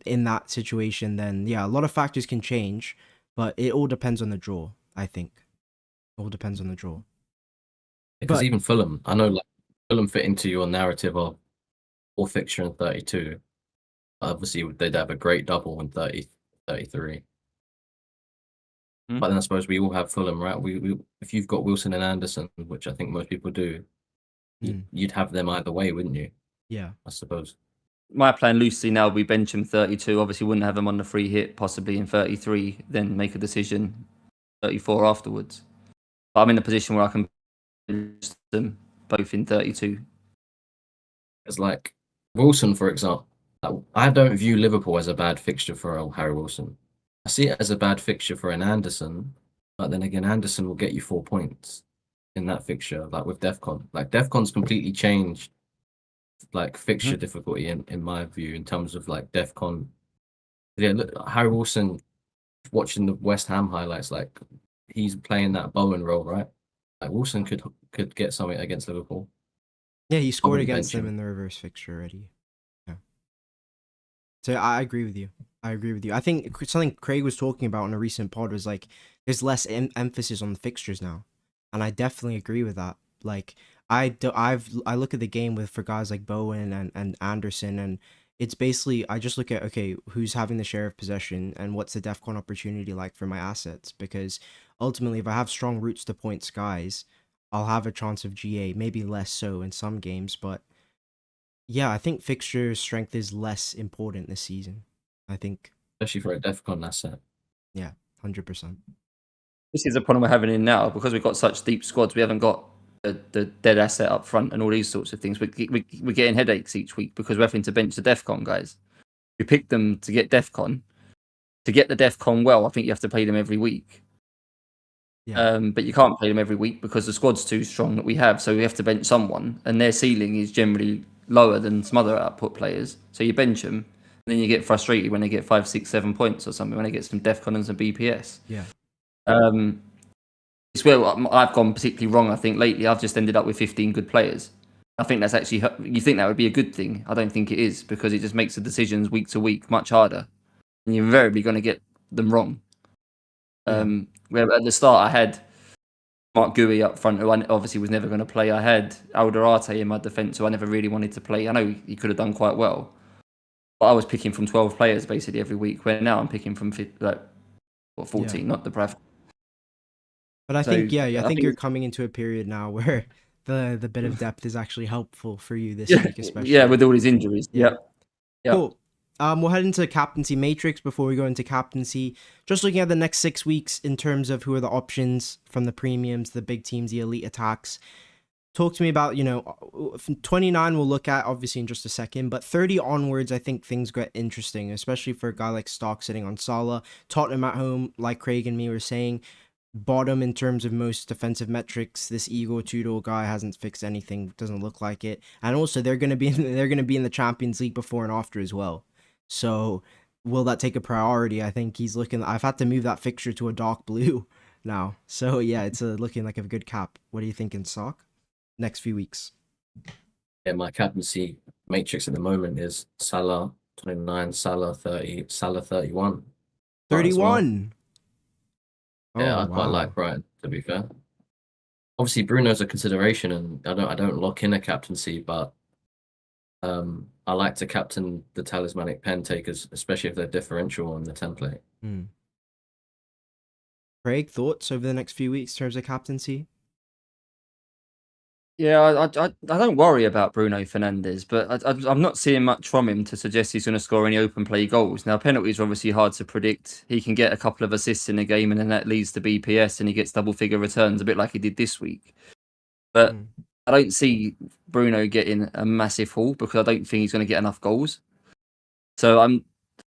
in that situation, then, yeah, a lot of factors can change, but it all depends on the draw, I think. It all depends on the draw. Because even Fulham, I know, like, Fulham fit into your narrative of all fixture in 32. Obviously, they'd have a great double in 33. But then I suppose we all have Fulham, right? We if you've got Wilson and Anderson, which I think most people do, you'd have them either way, wouldn't you? Yeah, I suppose. My plan loosely now would be bench him 32. Obviously, wouldn't have him on the free hit, possibly in 33, then make a decision 34 afterwards. But I'm in a position where I can bench them both in 32. It's like Wilson, for example. I don't view Liverpool as a bad fixture for Harry Wilson. I see it as a bad fixture for an Anderson, but then again, Anderson will get you 4 points in that fixture, like with Defcon. Like, Defcon's completely changed, like, fixture difficulty in my view, in terms of, like, Defcon. Yeah, look, Harry Wilson, watching the West Ham highlights, like, he's playing that Bowen role, right? Like, Wilson could get something against Liverpool. Yeah, he scored against them in the reverse fixture already. Yeah. So I agree with you. I think something Craig was talking about in a recent pod was, like, there's less emphasis on the fixtures now, and I definitely agree with that. Like, I look at the game for guys like Bowen and Anderson, and it's basically, I just look at, okay, who's having the share of possession and what's the Defcon opportunity like for my assets, because ultimately if I have strong routes to points guys, I'll have a chance of GA, maybe less so in some games, but yeah, I think fixture strength is less important this season. I think, especially for a Defcon asset. Yeah, 100%. This is the problem we're having in now, because we've got such deep squads. We haven't got the dead asset up front and all these sorts of things. We're getting headaches each week because we're having to bench the Defcon guys. We picked them to get Defcon. To get the Defcon well, I think you have to play them every week. But you can't play them every week because the squad's too strong that we have. So we have to bench someone, and their ceiling is generally lower than some other output players. So you bench them, and then you get frustrated when they get 5, 6, 7 points or something, when they get some DEFCON and some BPS. Yeah. It's where I've gone particularly wrong. I think lately I've just ended up with 15 good players. I think that's actually, you think that would be a good thing. I don't think it is, because it just makes the decisions week to week much harder. And you're invariably going to get them wrong. Where at the start I had Mark Gui up front, who I obviously was never going to play. I had Alderate in my defence, who I never really wanted to play. I know he could have done quite well, but I was picking from 12 players basically every week, where now I'm picking from 14, not the Brav. But I think I think you're coming into a period now where the bit of depth is actually helpful for you this week, especially. Yeah, with all these injuries. Yeah. Cool. We'll head into Captaincy Matrix before we go into Captaincy. Just looking at the next 6 weeks in terms of who are the options from the premiums, the big teams, the elite attacks. Talk to me about, 29 we'll look at obviously in just a second, but 30 onwards, I think things get interesting, especially for a guy like Stock sitting on Salah. Tottenham at home, like Craig and me were saying, bottom in terms of most defensive metrics. This Ego Tudor guy hasn't fixed anything, doesn't look like it. And also they're going to be in the Champions League before and after as well. So will that take a priority? I think he's looking. I've had to move that fixture to a dark blue now. So yeah, it's looking like a good cap. What do you think in Sock next few weeks? Yeah, my captaincy matrix at the moment is Salah 29, Salah 30, Salah 31. 31. Yeah, I quite like Brighton, to be fair. Obviously, Bruno's a consideration, and I don't lock in a captaincy, but I like to captain the talismanic pen takers, especially if they're differential on the template. Craig, thoughts over the next few weeks in terms of captaincy? Yeah, I don't worry about Bruno Fernandes, but I'm not seeing much from him to suggest he's going to score any open play goals. Now, penalties are obviously hard to predict. He can get a couple of assists in a game, and then that leads to BPS, and he gets double figure returns, a bit like he did this week. But I don't see Bruno getting a massive haul, because I don't think he's going to get enough goals. So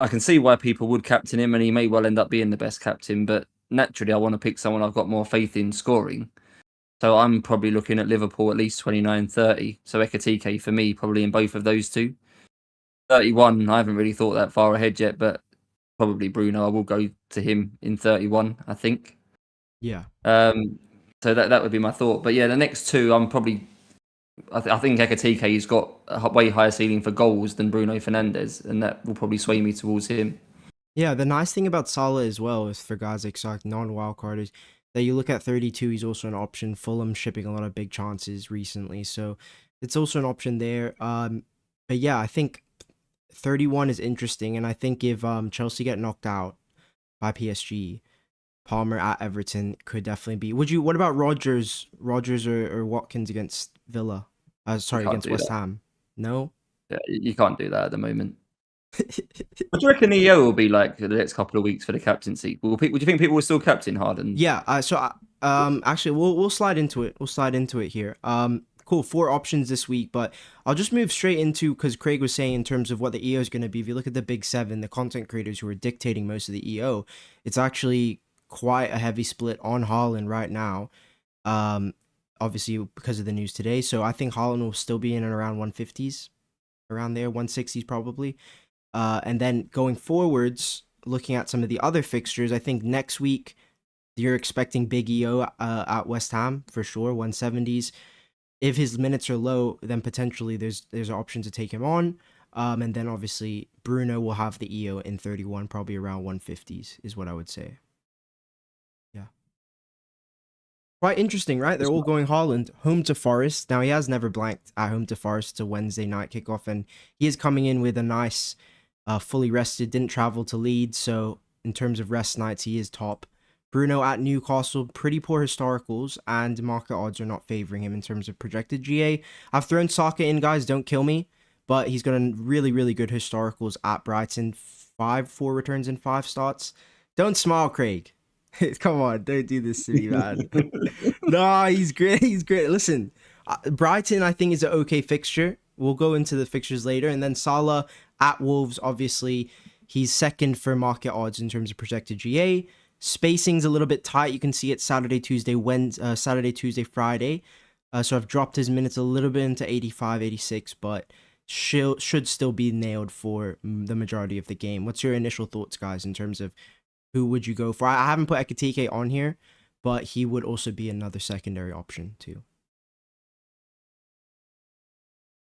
I can see why people would captain him, and he may well end up being the best captain. But naturally, I want to pick someone I've got more faith in scoring. So I'm probably looking at Liverpool at least 29, 30. So Ekatike for me, probably in both of those two. 31, I haven't really thought that far ahead yet, but probably Bruno. I will go to him in 31, I think. Yeah. So that would be my thought. But yeah, the next two, I think Ekatike has got a way higher ceiling for goals than Bruno Fernandes, and that will probably sway me towards him. Yeah, the nice thing about Salah as well is for guys like Sock, non-wildcarders, that you look at 32, he's also an option. Fulham shipping a lot of big chances recently, so it's also an option there. But yeah, I think 31 is interesting, and I think if Chelsea get knocked out by PSG, Palmer at Everton could definitely be. What about Rodgers or Watkins against Villa? Against West Ham. No? Yeah, you can't do that at the moment. What do you reckon EO will be like the next couple of weeks for the captaincy? Would you think people will still captain Haaland? Yeah. Actually, we'll slide into it. We'll slide into it here. Cool. 4 options this week, but I'll just move straight into, because Craig was saying in terms of what the EO is going to be. If you look at the big 7, the content creators who are dictating most of the EO, it's actually quite a heavy split on Haaland right now. Obviously because of the news today. So I think Haaland will still be in and around 150s, around there, 160s probably. And then going forwards, looking at some of the other fixtures, I think next week you're expecting big EO at West Ham for sure, 170s. If his minutes are low, then potentially there's an option to take him on. And then obviously Bruno will have the EO in 31, probably around 150s is what I would say. Yeah. Quite interesting, right? They're all going Haaland. Home to Forest. Now, he has never blanked at home to Forest. It's a Wednesday night kickoff, and he is coming in with a nice, fully rested, didn't travel to Leeds, so in terms of rest nights, he is top. Bruno at Newcastle, pretty poor historicals, and market odds are not favoring him in terms of projected GA. I've thrown Saka in, guys, don't kill me, but he's got a really, really good historicals at Brighton. 4 returns in 5 starts. Don't smile, Craig. Come on, don't do this to me, man. No, he's great. He's great. Listen, Brighton, I think, is an okay fixture. We'll go into the fixtures later. And then Salah, at Wolves, obviously, he's second for market odds in terms of projected GA. Spacing's a little bit tight. You can see it Saturday, Tuesday, Friday. So I've dropped his minutes a little bit into 85, 86, but should still be nailed for the majority of the game. What's your initial thoughts, guys, in terms of who would you go for? I haven't put Ekitike on here, but he would also be another secondary option too.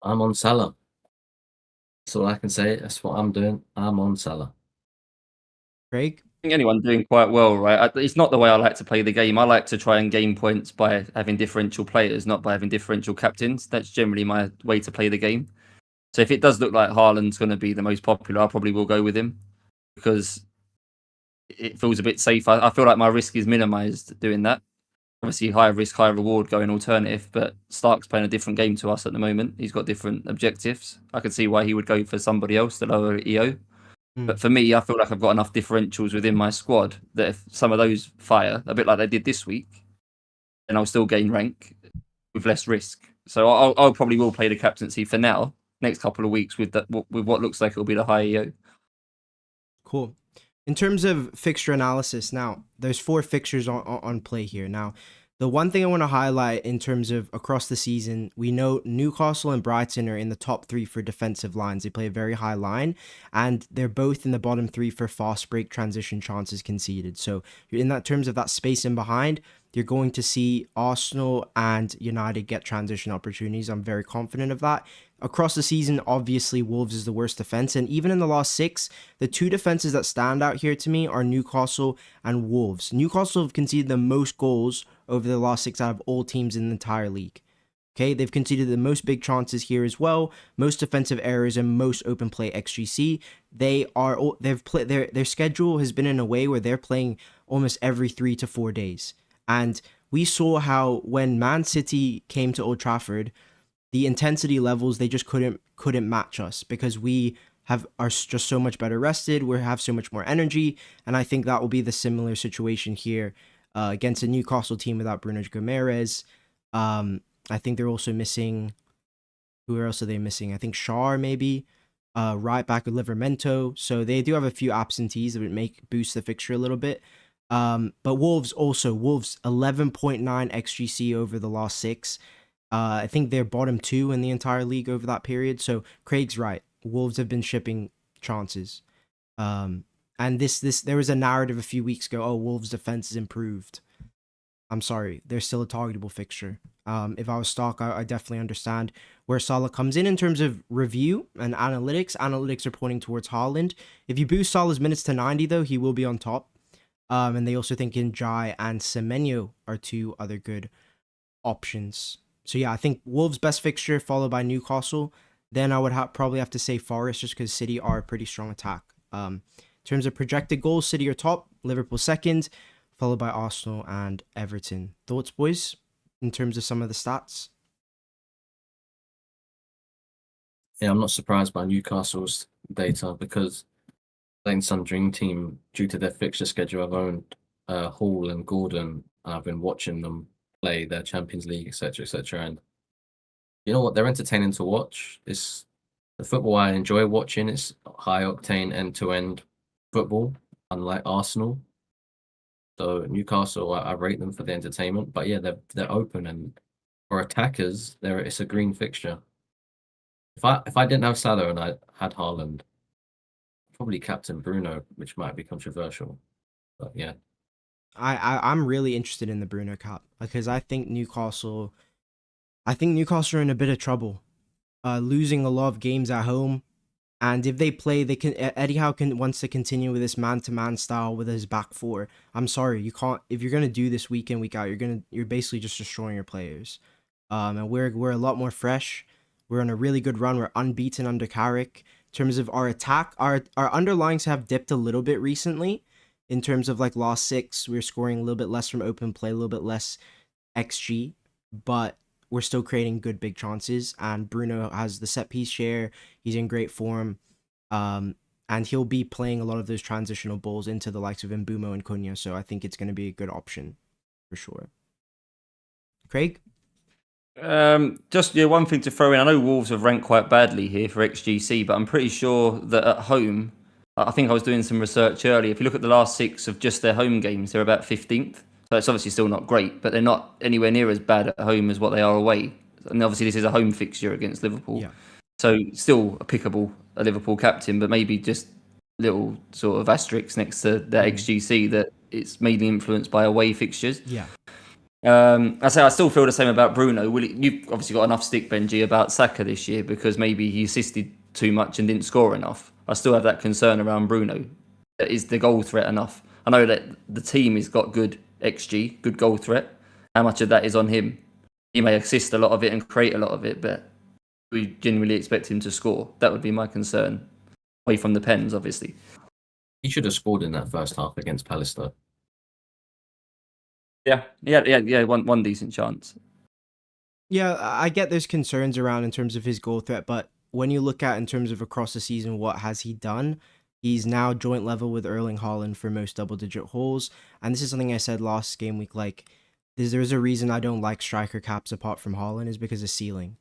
I'm on Salah. That's all I can say. That's what I'm doing. I'm on Salah. Craig? I think anyone doing quite well, right? It's not the way I like to play the game. I like to try and gain points by having differential players, not by having differential captains. That's generally my way to play the game. So if it does look like Haaland's going to be the most popular, I probably will go with him because it feels a bit safer. I feel like my risk is minimized doing that. Obviously, higher risk, higher reward going alternative, but Stark's playing a different game to us at the moment. He's got different objectives. I could see why he would go for somebody else, the lower EO. But for me, I feel like I've got enough differentials within my squad that if some of those fire, a bit like they did this week, then I'll still gain rank with less risk. So I'll probably will play the captaincy for now, next couple of weeks with what looks like it'll be the high EO. Cool. In terms of fixture analysis, now, there's 4 fixtures on play here. Now, the one thing I want to highlight in terms of across the season, we know Newcastle and Brighton are in the top 3 for defensive lines. They play a very high line, and they're both in the bottom 3 for fast break transition chances conceded. So in that terms of that space in behind, you're going to see Arsenal and United get transition opportunities. I'm very confident of that. Across the season, obviously, Wolves is the worst defense. And even in the last 6, the 2 defenses that stand out here to me are Newcastle and Wolves. Newcastle have conceded the most goals over the last 6 out of all teams in the entire league. Okay, they've conceded the most big chances here as well, most defensive errors, and most open play XGC. Their schedule has been in a way where they're playing almost every 3 to 4 days. And we saw how when Man City came to Old Trafford, the intensity levels, they just couldn't match us because we are just so much better rested. We have so much more energy. And I think that will be the similar situation here against a Newcastle team without Bruno Gomes. I think they're also missing, who else are they missing? I think Shaw maybe, right back with Livramento. So they do have a few absentees that would boost the fixture a little bit. But Wolves 11.9 XGC over the last 6. I think they're bottom 2 in the entire league over that period. So Craig's right. Wolves have been shipping chances. And there was a narrative a few weeks ago, oh, Wolves defense is improved. I'm sorry, they're still a targetable fixture. If I was Stark, I definitely understand where Salah comes in terms of review and analytics. Analytics are pointing towards Haaland. If you boost Salah's minutes to 90, though, he will be on top. And they also think Benjy and Semenyo are 2 other good options. So yeah, I think Wolves best fixture followed by Newcastle. Then I would probably have to say Forest just because City are a pretty strong attack. In terms of projected goals, City are top, Liverpool second, followed by Arsenal and Everton. Thoughts, boys, in terms of some of the stats? Yeah, I'm not surprised by Newcastle's data because playing some dream team due to their fixture schedule. I've owned Hall and Gordon, and I've been watching them play their Champions League, etc., etc. And you know what? They're entertaining to watch. It's the football I enjoy watching. It's high octane, end-to-end football, unlike Arsenal. So Newcastle, I rate them for the entertainment. But yeah, they're open, and for attackers, it's a green fixture. If I didn't have Salah and I had Haaland, probably captain Bruno, which might be controversial. But yeah. I'm really interested in the Bruno cap because I think Newcastle are in a bit of trouble, losing a lot of games at home, and if they play, Eddie Howe wants to continue with this man-to-man style with his back 4. I'm sorry, you can't. If you're gonna do this week in week out, you're basically just destroying your players. And we're a lot more fresh. We're on a really good run. We're unbeaten under Carrick. In terms of our attack, our underlyings have dipped a little bit recently. In terms of like last 6, we're scoring a little bit less from open play, a little bit less XG, but we're still creating good big chances. And Bruno has the set piece share. He's in great form. And he'll be playing a lot of those transitional balls into the likes of Mbumo and Cunha. So I think it's going to be a good option for sure. Craig? Just one thing to throw in. I know Wolves have ranked quite badly here for XGC, but I'm pretty sure that at home I think I was doing some research earlier. If you look at the last 6 of just their home games, they're about 15th. So it's obviously still not great, but they're not anywhere near as bad at home as what they are away. And obviously this is a home fixture against Liverpool. Yeah. So still a Liverpool captain, but maybe just little sort of asterisks next to the XGC that it's mainly influenced by away fixtures. Yeah. I still feel the same about Bruno. You've obviously got enough stick, Benji, about Saka this year because maybe he assisted too much and didn't score enough. I still have that concern around Bruno. Is the goal threat enough? I know that the team has got good XG, good goal threat. How much of that is on him? He may assist a lot of it and create a lot of it, but we genuinely expect him to score. That would be my concern. Away from the pens, obviously. He should have scored in that first half against Palace, though. Yeah. One decent chance. Yeah, I get there's concerns around in terms of his goal threat, but when you look at in terms of across the season, what has he done? He's now joint level with Erling Haaland for most double-digit hauls, and this is something I said last game week. Like, there's a reason I don't like striker caps apart from Haaland is because of ceiling,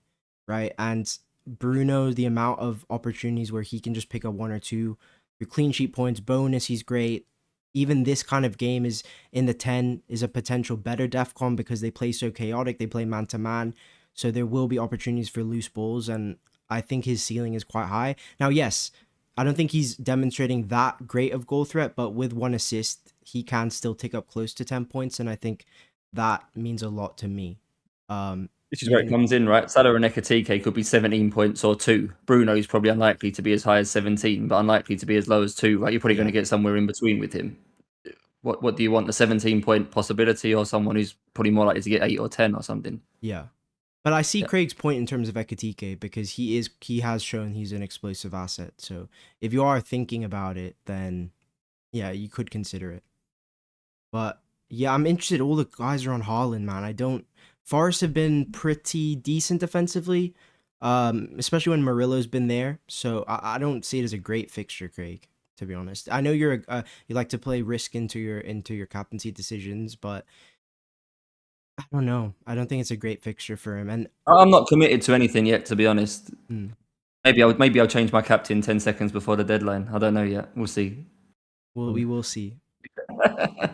right? And Bruno, the amount of opportunities where he can just pick up 1 or 2, your clean sheet points, bonus, he's great. Even this kind of game is in the 10 is a potential better DEFCON because they play so chaotic. They play man-to-man. So there will be opportunities for loose balls. And I think his ceiling is quite high. Now, yes, I don't think he's demonstrating that great of goal threat. But with 1 assist, he can still tick up close to 10 points. And I think that means a lot to me. Which is where it comes in, right? Salah and Ekatike could be 17 points or 2. Bruno's probably unlikely to be as high as 17, but unlikely to be as low as 2, right? You're probably going to get somewhere in between with him. What do you want? The 17-point possibility or someone who's probably more likely to get 8 or 10 or something? Yeah. But I see Craig's point in terms of Ekatike because he has shown he's an explosive asset. So if you are thinking about it, then yeah, you could consider it. But yeah, I'm interested. All the guys are on Haaland, man. Forest have been pretty decent defensively, especially when Murillo's been there. So I don't see it as a great fixture, Craig, to be honest. I know you like to play risk into your captaincy decisions, but I don't know. I don't think it's a great fixture for him. And I'm not committed to anything yet, to be honest. Hmm. Maybe I'll change my captain 10 seconds before the deadline. I don't know yet. We'll see. We will see. I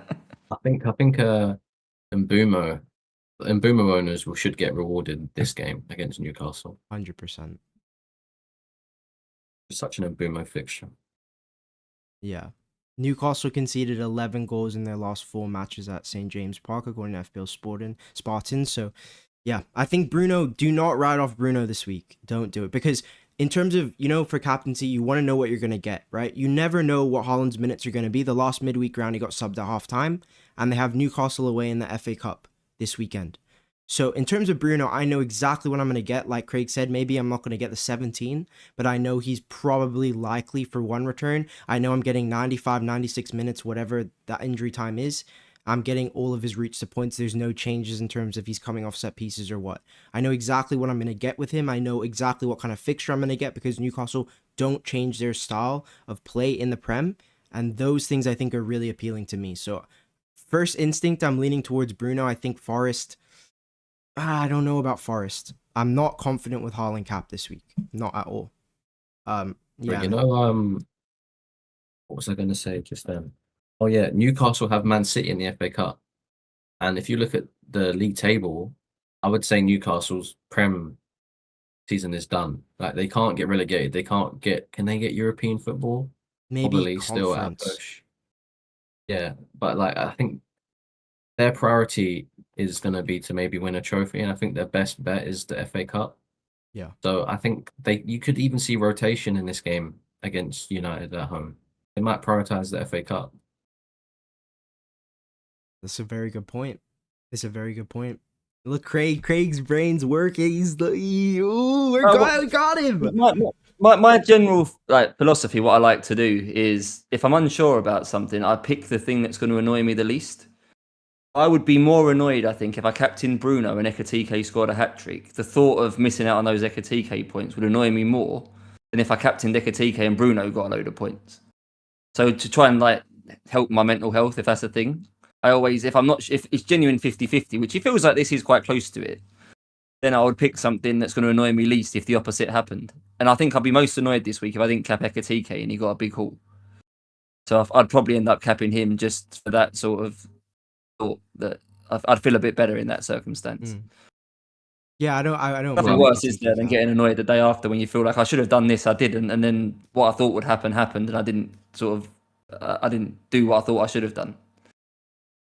think Mbumo owners should get rewarded this game against Newcastle. 100%. Such an Mbumo fixture. Yeah. Newcastle conceded 11 goals in their last 4 matches at St. James Park, according to FPL Spartans. So, yeah, I think Bruno, do not write off Bruno this week. Don't do it. Because in terms of, for captaincy, you want to know what you're going to get, right? You never know what Haaland's minutes are going to be. The last midweek round, he got subbed at halftime, and they have Newcastle away in the FA Cup this weekend. So in terms of Bruno, I know exactly what I'm going to get. Like Craig said, maybe I'm not going to get the 17, but I know he's probably likely for 1 return. I know I'm getting 95, 96 minutes, whatever that injury time is. I'm getting all of his reach to points. There's no changes in terms of he's coming off set pieces or what. I know exactly what I'm going to get with him. I know exactly what kind of fixture I'm going to get because Newcastle don't change their style of play in the Prem. And those things I think are really appealing to me. So first instinct, I'm leaning towards Bruno. I think Forest... I don't know about Forest. I'm not confident with Haaland cap this week. Not at all. Yeah. What was I going to say just then? Oh yeah, Newcastle have Man City in the FA Cup, and if you look at the league table, I would say Newcastle's Prem season is done. Like they can't get relegated. They can't get. Can they get European football? Maybe Probably conference. Still at a push. Yeah, but like I think their priority is going to be to maybe win a trophy, and I think their best bet is the FA Cup. Yeah. So I think you could even see rotation in this game against United at home. They might prioritize the FA Cup. That's a very good point. It's a very good point. Look, Craig's brain's working. We got him. My general philosophy, what I like to do is, if I'm unsure about something, I pick the thing that's going to annoy me the least. I would be more annoyed, I think, if I captained Bruno and Ekatike scored a hat-trick. The thought of missing out on those Ekatike points would annoy me more than if I captained Ekatike and Bruno got a load of points. So to try and help my mental health, if that's a thing, I always, if it's genuine 50-50, which it feels like this is quite close to it, then I would pick something that's going to annoy me least if the opposite happened. And I think I'd be most annoyed this week if I didn't cap Ekatike and he got a big haul. So I'd probably end up capping him just for that sort of thought that I'd feel a bit better in that circumstance. Yeah, I don't. Nothing mind worse is there than getting annoyed the day after when you feel like I should have done this, I didn't, and then what I thought would happen happened, and I didn't I didn't do what I thought I should have done.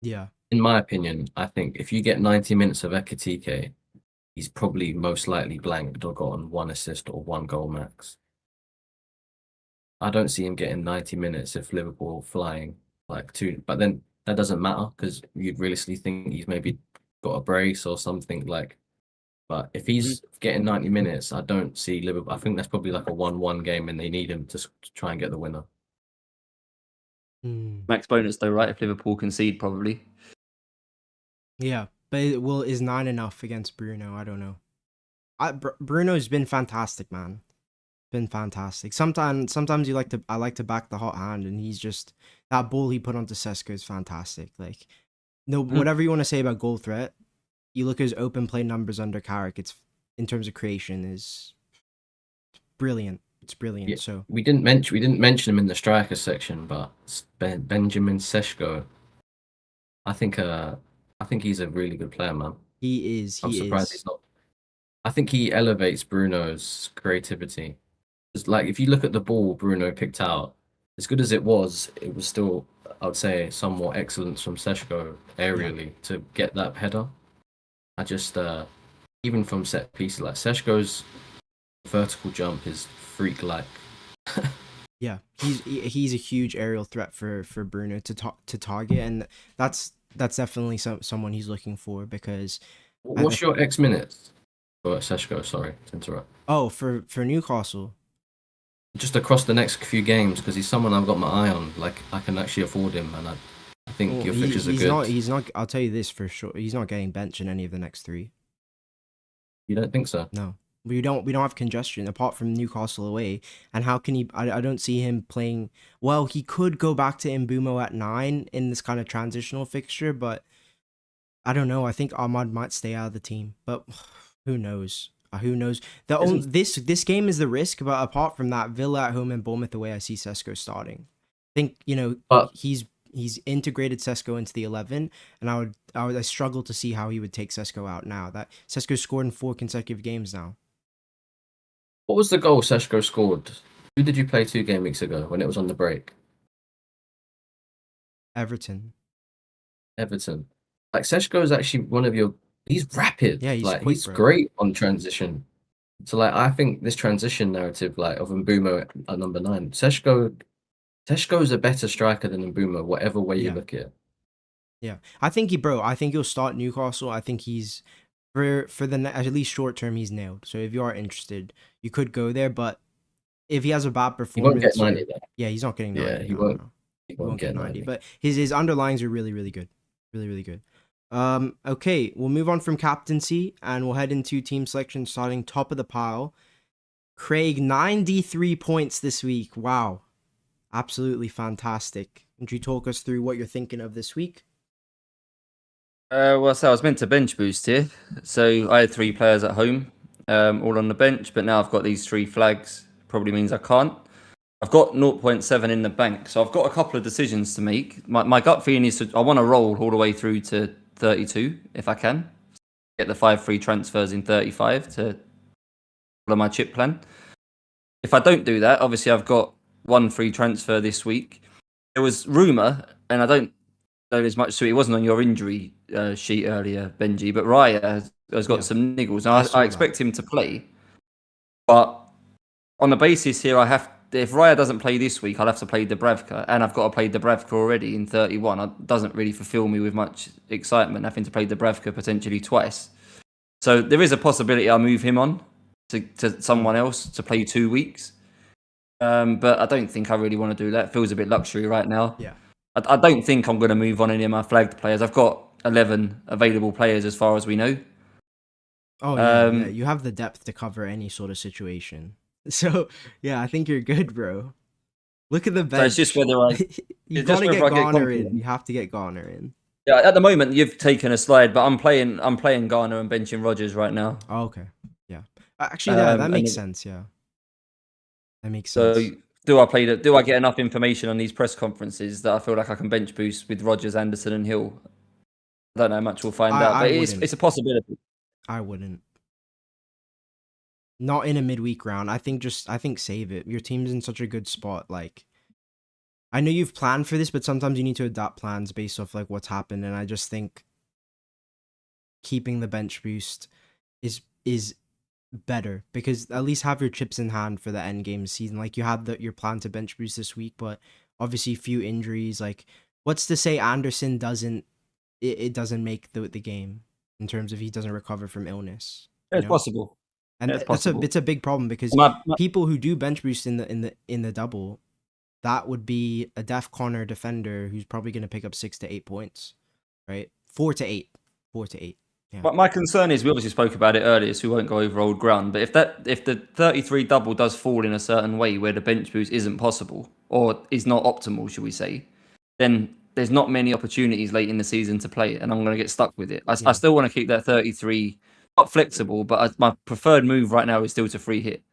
Yeah. In my opinion, I think if you get 90 minutes of Ekitike, he's probably most likely blanked or gotten 1 assist or 1 goal max. I don't see him getting 90 minutes if Liverpool flying like 2, but then that doesn't matter because you'd realistically think he's maybe got a brace or something like. But if he's getting 90 minutes, I don't see Liverpool. I think that's probably like a 1-1 game and they need him to try and get the winner. Max bonus though, right? If Liverpool concede, probably. Yeah, but is 9 enough against Bruno? I don't know. Bruno's been fantastic, man. Been fantastic. Sometimes I like to back the hot hand, and he's just that ball he put onto Sesko is fantastic. Like, no, whatever you want to say about goal threat, you look at his open play numbers under Carrick. It's in terms of creation is brilliant. It's brilliant. Yeah, so we didn't mention him in the striker section, but Benjamin Sesko. I think he's a really good player, man. He is. I'm surprised he's not. I think he elevates Bruno's creativity. It's like if you look at the ball Bruno picked out, as good as it was still, I would say, somewhat excellence from Sesko aerially to get that header. I just even from set pieces, like Seshko's vertical jump is freak-like. Yeah, he's a huge aerial threat for Bruno to target, and that's definitely someone he's looking for because. What's your X minutes for Seshko? Sorry to interrupt. Oh, for Newcastle. Just across the next few games, because he's someone I've got my eye on. Like I can actually afford him, and I think your fixtures are good. He's not. I'll tell you this for sure. He's not getting benched in any of the next 3. You don't think so? No, we don't have congestion apart from Newcastle away. And how can he? I don't see him playing. Well, he could go back to Mbumo at 9 in this kind of transitional fixture, but I don't know. I think Ahmad might stay out of the team, but who knows? Who knows? This game is the risk, but apart from that, Villa at home and Bournemouth away, I see Sesko starting. I think he's integrated Sesko into the 11, and I struggle to see how he would take Sesko out now. That Sesko scored in 4 consecutive games now. What was the goal Sesko scored? Who did you play 2 game weeks ago when it was on the break? Everton. Like Sesko is actually one of your. He's rapid. Yeah, he's great on transition. So like I think this transition narrative like of Mbumo at number 9, Sesko is a better striker than Mbumo, whatever way you look at it. Yeah, I think he'll start Newcastle. I think he's for the at least short term he's nailed. So if you are interested, you could go there. But if he has a bad performance, he won't get 90 there. Yeah, he's not getting 90. Yeah, he won't. He won't get 90. But his underlines are really, really good. Really, really good. Okay, we'll move on from captaincy and we'll head into team selection starting top of the pile. Craig, 93 points this week. Wow. Absolutely fantastic. Would you talk us through what you're thinking of this week? So I was meant to bench boost here. So I had 3 players at home, all on the bench, but now I've got these 3 flags. Probably means I can't. I've got 0.7 in the bank, so I've got a couple of decisions to make. My gut feeling is I want to roll all the way through to 32 if I can. Get the 5 free transfers in 35 to follow my chip plan. If I don't do that, obviously I've got 1 free transfer this week. There was rumour, and I don't know as much, so it wasn't on your injury sheet earlier, Benjy, but Raya has got some niggles. I expect him to play, but on the basis here, if Raya doesn't play this week, I'll have to play Dubravka, and I've got to play Dubravka already in 31. It doesn't really fulfill me with much excitement having to play Dubravka potentially twice. So there is a possibility I'll move him on to someone else to play 2 weeks. But I don't think I really want to do that. It feels a bit luxury right now. Yeah. I don't think I'm going to move on any of my flagged players. I've got 11 available players as far as we know. Oh, yeah. You have the depth to cover any sort of situation. So, yeah, I think you're good, bro. Look at the bench. So it's just whether you got to get Garner in. You have to get Garner in. Yeah, at the moment, you've taken a slide, but I'm playing Garner and benching Rodgers right now. Oh, okay. Yeah. Actually, that makes sense, yeah. That makes sense. Do I get enough information on these press conferences that I feel like I can bench boost with Rodgers, Anderson, and Hill? I don't know much. We'll find out, but it's a possibility. I wouldn't. Not in a midweek round. I think save it. Your team's in such a good spot. Like, I know you've planned for this, but sometimes you need to adapt plans based off like what's happened. And I just think keeping the bench boost is better, because at least have your chips in hand for the end game season. Like, you had your plan to bench boost this week, but obviously few injuries. Like, what's to say Anderson doesn't make the game in terms of he doesn't recover from illness? It's possible. And it's a big problem, because people who do bench boost in the double, that would be a Def Connor defender who's probably going to pick up 6 to 8 points, right? 4 to 8. Yeah. But my concern is, we obviously spoke about it earlier, so we won't go over old ground. But if the 33 double does fall in a certain way where the bench boost isn't possible or is not optimal, should we say, then there's not many opportunities late in the season to play it, and I'm going to get stuck with it. I still want to keep that 33 not flexible, but my preferred move right now is still to free hit.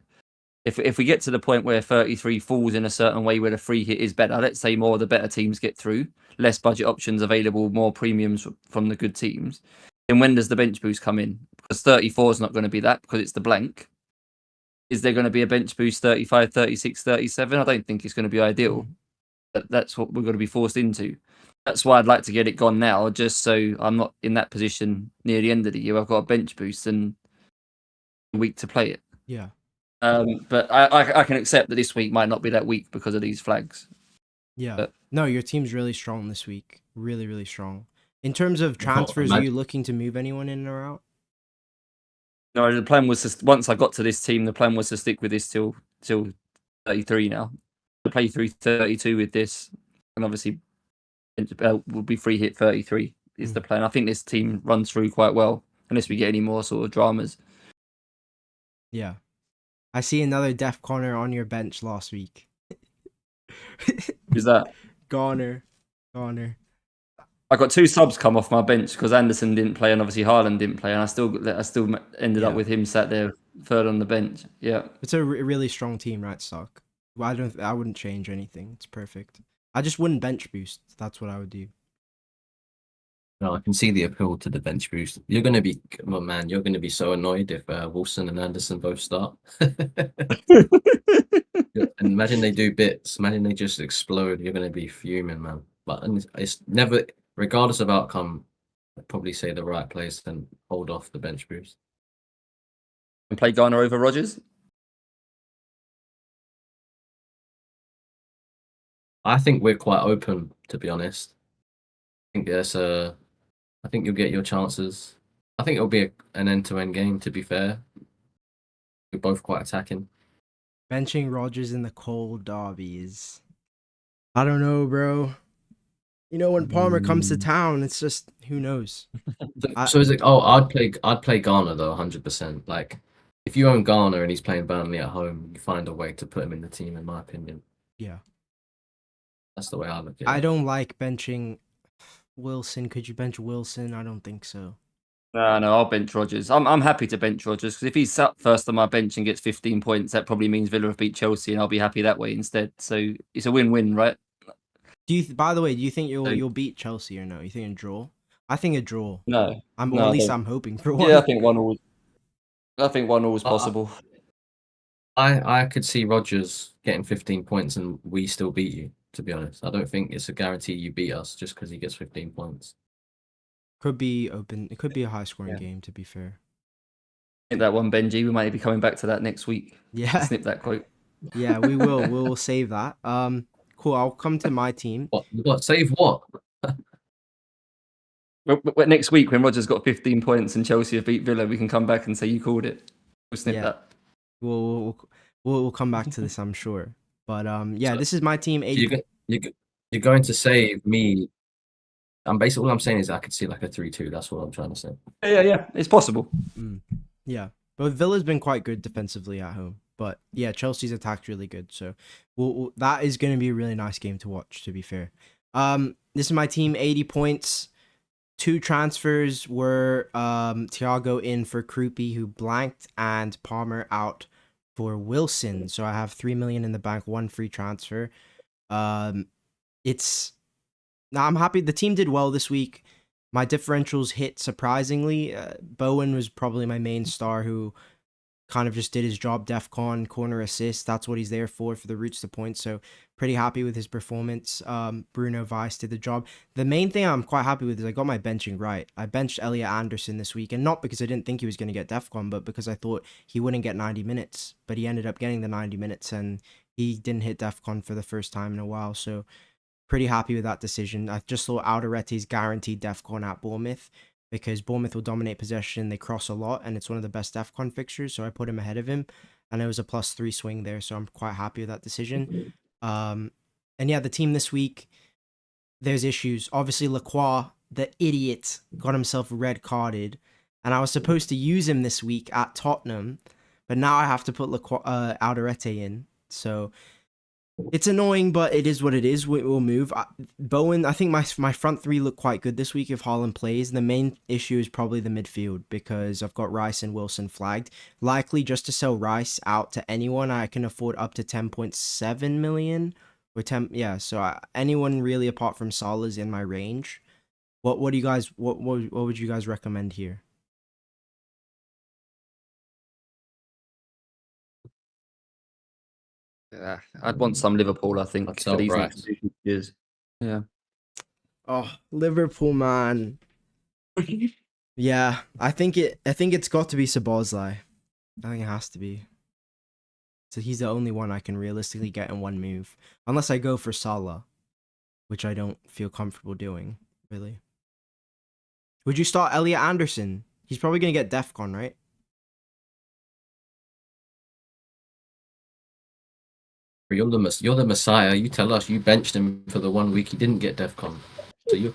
If we get to the point where 33 falls in a certain way where the free hit is better, let's say more of the better teams get through, less budget options available, more premiums from the good teams, then when does the bench boost come in? Because 34 is not going to be that, because it's the blank. Is there going to be a bench boost 35, 36, 37? I don't think it's going to be ideal. That's what we're going to be forced into. That's why I'd like to get it gone now, just so I'm not in that position near the end of the year. I've got a bench boost and a week to play it. Yeah. But I can accept that this week might not be that week because of these flags. Yeah. But no, your team's really strong this week. Really, really strong. In terms of transfers, are you looking to move anyone in or out? No, the plan was to, once I got to this team, the plan was to stick with this till 33 now. To play through 32 with this, and obviously will be free hit 33 is the plan. I think this team runs through quite well, unless we get any more sort of dramas. Yeah. I see another Def Connor on your bench last week. Who's that? Goner. I got 2 subs come off my bench because Anderson didn't play and obviously Haaland didn't play, and I still ended up with him sat there third on the bench. Yeah, it's a really strong team, right, Stock? I wouldn't change anything. It's perfect. I just wouldn't bench boost. That's what I would do. No, I can see the appeal to the bench boost. You're going to be, well, man, you're going to be so annoyed if Wilson and Anderson both start. And imagine they do bits. Imagine they just explode. You're going to be fuming, man. But it's never, regardless of outcome, I'd probably say the right place and hold off the bench boost. And play Garner over Rodgers? I think we're quite open, to be honest. I think I think you'll get your chances. I think it'll be an end-to-end game, to be fair. We're both quite attacking. Benching Rodgers in the cold derbies. I don't know, bro. You know, when Palmer comes to town, it's just, who knows? So is it? Oh, I'd play Garner though, 100%. Like, if you own Garner and he's playing Burnley at home, you find a way to put him in the team, in my opinion. Yeah. That's the way I look at it. I don't like benching Wilson. Could you bench Wilson? I don't think so. No, I'll bench Rodgers. I'm happy to bench Rodgers because if he's sat first on my bench and gets 15 points, that probably means Villa have beat Chelsea, and I'll be happy that way instead. So it's a win-win, right? By the way, do you think you'll beat Chelsea or no? You think a draw? I think a draw. No. At least I'm hoping for one. Yeah, I think 1-1. I think 1-1 is possible. I could see Rodgers getting 15 points and we still beat you, to be honest. I don't think it's a guarantee you beat us just because he gets 15 points. Could be open. It could be a high-scoring game, to be fair. I think that one, Benjy. We might be coming back to that next week. Yeah. Snip that quote. Yeah, we will. We'll save that. Cool. I'll come to my team. What? Save what? Next week, when Rodgers got 15 points and Chelsea have beat Villa, we can come back and say you called it. We'll snip that. We'll come back to this, I'm sure. But yeah, so, this is my team. You're going to save me. Basically all I'm saying is I could see like a 3-2. That's what I'm trying to say. Yeah. It's possible. Yeah, but Villa's been quite good defensively at home. But yeah, Chelsea's attack's really good. So that is going to be a really nice game to watch, to be fair. This is my team, 80 points. 2 transfers were Thiago in for Krupi, who blanked, and Palmer out for Wilson. So I have 3 million in the bank, 1 free transfer. It's now I'm happy the team did well this week. My differentials hit surprisingly. Bowen was probably my main star who kind of just did his job, DEFCON, corner assist. That's what he's there for the routes to points. So pretty happy with his performance. Bruno Weiss did the job. The main thing I'm quite happy with is I got my benching right. I benched Elliot Anderson this week, and not because I didn't think he was going to get DEFCON, but because I thought he wouldn't get 90 minutes. But he ended up getting the 90 minutes, and he didn't hit DEFCON for the first time in a while. So pretty happy with that decision. I just thought Alderetti's guaranteed DEFCON at Bournemouth, because Bournemouth will dominate possession, they cross a lot, and it's one of the best DEFCON fixtures, so I put him ahead of him, and it was a +3 swing there, so I'm quite happy with that decision. And yeah, the team this week, there's issues. Obviously, Lacroix, the idiot, got himself red carded, and I was supposed to use him this week at Tottenham, but now I have to put Alderete in, so it's annoying, but it is what it is. We'll move. Bowen, I think my front three look quite good this week if Haaland plays. The main issue is probably the midfield, because I've got Rice and Wilson flagged. Likely just to sell Rice out to anyone. I can afford up to 10.7 million. Or 10, yeah, so anyone really apart from Salah is in my range. What do you guys, what would you guys recommend here? Yeah, I'd want some Liverpool, I think, I'd for sell these Rice. next 2 years. Yeah. Oh, Liverpool, man. Yeah, I think it's got to be Szoboszlai. I think it has to be. So he's the only one I can realistically get in one move. Unless I go for Salah, which I don't feel comfortable doing, really. Would you start Elliot Anderson? He's probably going to get DEFCON, right? You're the Messiah. You tell us you benched him for the 1 week he didn't get DEFCON. So you're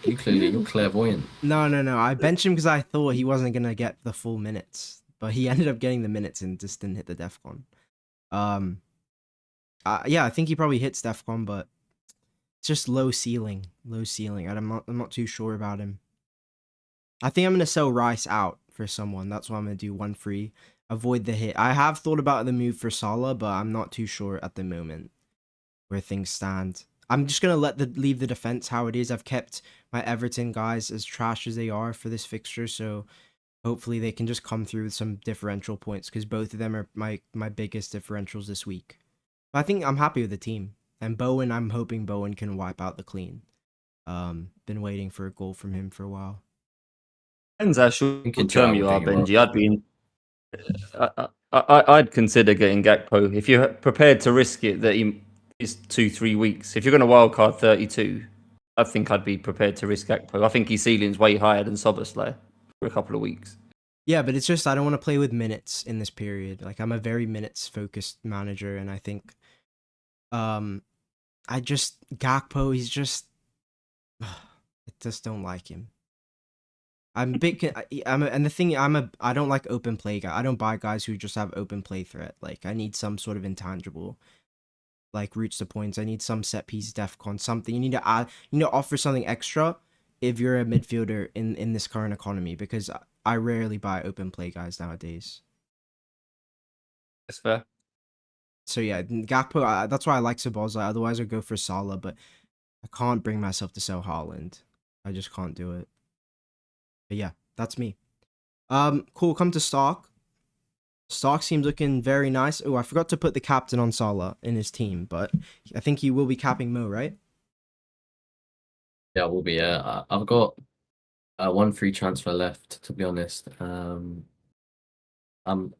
clairvoyant. No. I benched him because I thought he wasn't going to get the full minutes. But he ended up getting the minutes and just didn't hit the DEFCON. Yeah, I think he probably hits DEFCON, but it's just low ceiling. I'm not too sure about him. I think I'm going to sell Rice out for someone. That's why I'm going to do 1 free. Avoid the hit. I have thought about the move for Salah, but I'm not too sure at the moment where things stand. I'm just going to leave the defense how it is. I've kept my Everton guys as trash as they are for this fixture, so hopefully they can just come through with some differential points, because both of them are my biggest differentials this week. But I think I'm happy with the team. And Bowen, I'm hoping Bowen can wipe out the clean. Been waiting for a goal from him for a while. Depends how short term you are, Benji. I'd consider getting Gakpo if you're prepared to risk it that he is 2-3 weeks. If you're going to wildcard 32, I think I'd be prepared to risk Gakpo. I think his ceiling's way higher than Szoboszlai for a couple of weeks. Yeah, but it's just I don't want to play with minutes in this period. Like, I'm a very minutes focused manager, and I think Gakpo, he's just I just don't like him. I don't like open play guy. I don't buy guys who just have open play threat. Like, I need some sort of intangible, like routes to points. I need some set piece DEFCON, something. You need to offer something extra if you're a midfielder in this current economy, because I rarely buy open play guys nowadays. That's fair. So yeah, Gakpo, that's why I like Szoboszlai. Otherwise I'd go for Salah, but I can't bring myself to sell Haaland. I just can't do it. But yeah, that's me. Cool, come to Stark. Stark seems looking very nice. Oh, I forgot to put the captain on Salah in his team, but I think he will be capping Mo, right? Yeah, we'll be. I've got 1 free transfer left, to be honest. I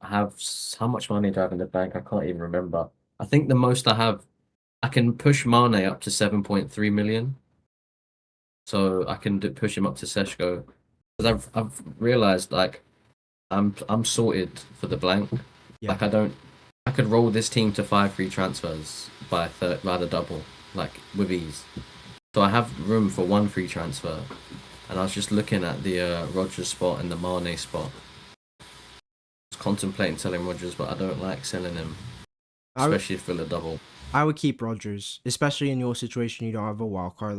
have how much money do I have in the bank? I can't even remember. I think the most I have, I can push Mane up to 7.3 million. So I can push him up to Seshko. Because I've realized, like, I'm sorted for the blank. Yeah. Like, I could roll this team to 5 free transfers by the double, like, with ease. So I have room for 1 free transfer. And I was just looking at the Rodgers spot and the Mane spot. I was contemplating selling Rodgers, but I don't like selling him, especially for the double. I would keep Rodgers, especially in your situation. You don't have a wild card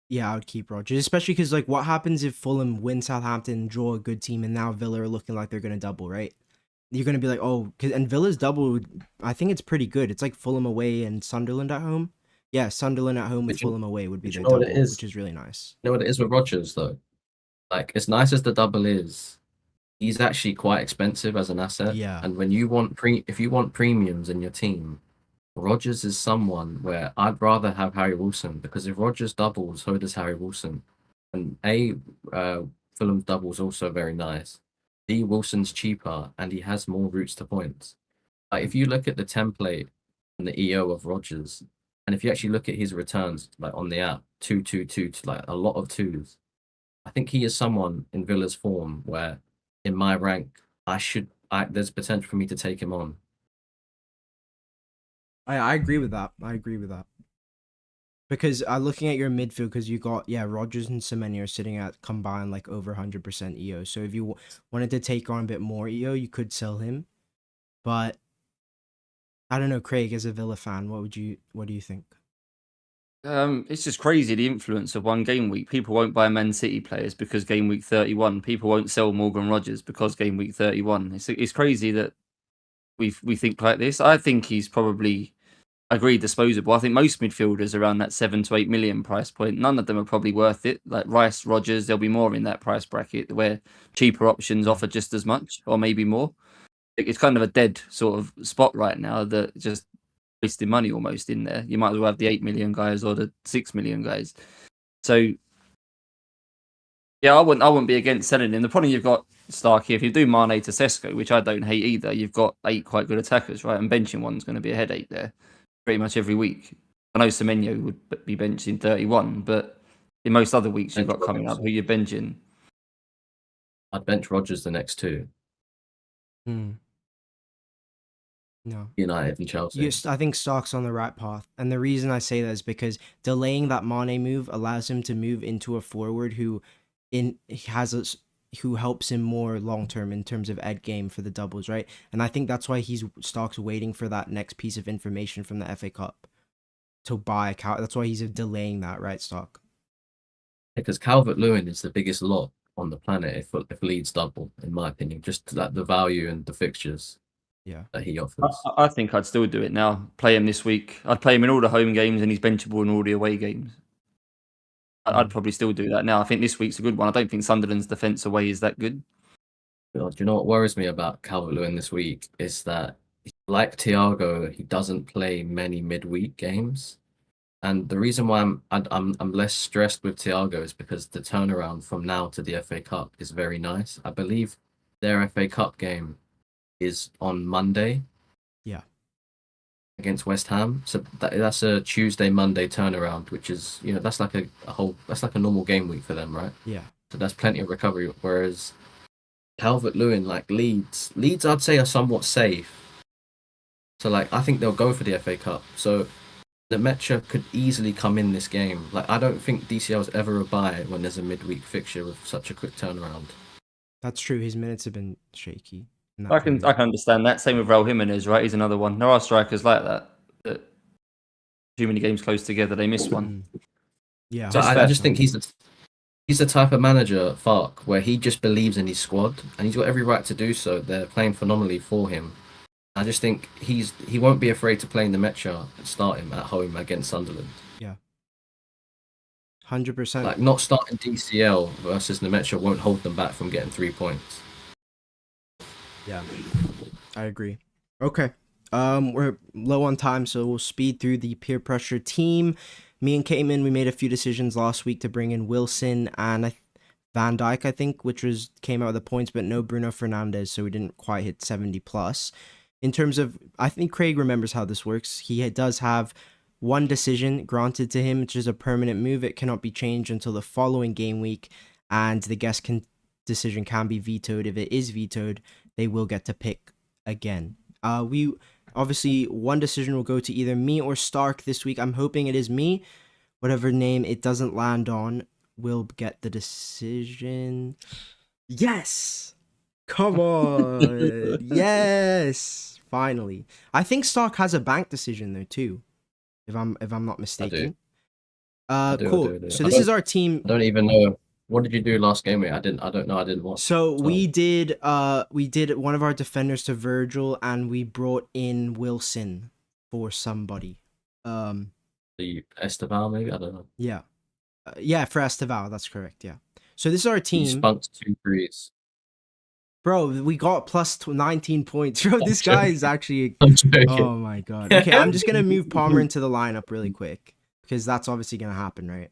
Yeah, I would keep Rodgers, especially because, like, what happens if Fulham win Southampton, draw a good team, and now Villa are looking like they're going to double, right? you're gonna be like, oh, and Villa's double, I think it's pretty good. It's like Fulham away and Sunderland at home. Yeah, Sunderland at home with Fulham away would be But you their know what it double, is? which is really nice. You know what it is with Rodgers though? Like, as nice as the double is, he's actually quite expensive as an asset. Yeah. And when you want if you want premiums in your team, Rodgers is someone where I'd rather have Harry Wilson, because if Rodgers doubles, so does Harry Wilson. And Fulham's double is also very nice. D Wilson's cheaper and he has more routes to points. Like, if you look at the template and the EO of Rodgers, and if you actually look at his returns, like on the app, 2-2-2, like a lot of twos, I think he is someone in Villa's form where, in my rank, there's potential for me to take him on. I agree with that. I agree with that. Because looking at your midfield, because you got, Rodgers and Semenyo are sitting at combined like over 100% EO. So if you wanted to take on a bit more EO, you could sell him. But I don't know, Craig, as a Villa fan, what do you think? It's just crazy, the influence of one game week. People won't buy Man City players because game week 31. People won't sell Morgan Rodgers because game week 31. It's crazy that we think like this. I think he's probably disposable. I think most midfielders around that 7 to 8 million price point. None of them are probably worth it. Like Rice, Rodgers, there'll be more in that price bracket where cheaper options offer just as much or maybe more. It's kind of a dead sort of spot right now that just wasting money almost in there. You might as well have the 8 million guys or the 6 million guys. So yeah, I wouldn't be against selling him. The problem you've got, Starkey, if you do Mane to Sesko, which I don't hate either, you've got 8 quite good attackers, right? And benching one's going to be a headache there pretty much every week. I know Semenyo would be benched in 31, but in most other weeks you've got coming up who you're benching. I'd bench Rodgers the next two. No. United and Chelsea. Yes, I think Stark's on the right path. And the reason I say that is because delaying that Mane move allows him to move into a forward who helps him more long term in terms of end game for the doubles, right? And I think that's why Stark's waiting for that next piece of information from the FA Cup to buy that's why he's delaying that, right, Stark? Because Calvert-Lewin is the biggest lot on the planet if Leeds double, in my opinion. Just like the value and the fixtures. Yeah, that he offers. I think I'd still do it now. Play him this week. I'd play him in all the home games and he's benchable in all the away games. I'd probably still do that now. I think this week's a good one. I don't think Sunderland's defence away is that good. Do you know what worries me about Calvert-Lewin this week is that, like Thiago, he doesn't play many midweek games, and the reason why I'm less stressed with Thiago is because the turnaround from now to the FA Cup is very nice. I believe their FA Cup game is on Monday. Yeah. Against West Ham, so that's a Tuesday Monday turnaround, which is that's like a normal game week for them, right? Yeah. So that's plenty of recovery. Whereas Calvert-Lewin, like Leeds, I'd say are somewhat safe. So like I think they'll go for the FA Cup. So the Metcha could easily come in this game. Like I don't think DCL is ever a buy when there's a midweek fixture with such a quick turnaround. That's true. His minutes have been shaky. I can understand that. Same with Raul Jimenez, right? He's another one. There are strikers like that. Too many games close together, they miss one. Yeah. So I just think he's the type of manager, Fark, where he just believes in his squad and he's got every right to do so. They're playing phenomenally for him. I just think he won't be afraid to play in the Metcha and start him at home against Sunderland. Yeah. 100%. Like not starting DCL versus the Metcha won't hold them back from getting 3 points. Yeah, I agree. Okay. We're low on time, so we'll speed through the peer pressure team. Me and Kayman, we made a few decisions last week to bring in Wilson and Van Dijk, I think, which came out of the points, but no Bruno Fernandes, so we didn't quite hit 70 plus. In terms of, I think Craig remembers how this works. He does have one decision granted to him, which is a permanent move. It cannot be changed until the following game week, and the guest decision can be vetoed. If it is vetoed, they will get to pick again. We obviously, one decision will go to either me or Stark this week. I'm hoping it is me. Whatever name it doesn't land on will get the decision. Yes! Come on! Yes! Finally. I think Stark has a bank decision though too, if I'm not mistaken. I do. Cool. I do. So this is our team. I don't even know. what did you do last game? I don't know. I didn't watch. So we did one of our defenders to Virgil, and we brought in Wilson for somebody. The Esteval, maybe, I don't know. Yeah, yeah, for Esteval, that's correct. Yeah. So this is our You team, spunked 2 threes. bro. We got plus 19 points, bro. This guy is actually. I'm joking. Oh my god. Okay, I'm just gonna move Palmer into the lineup really quick because that's obviously gonna happen, right?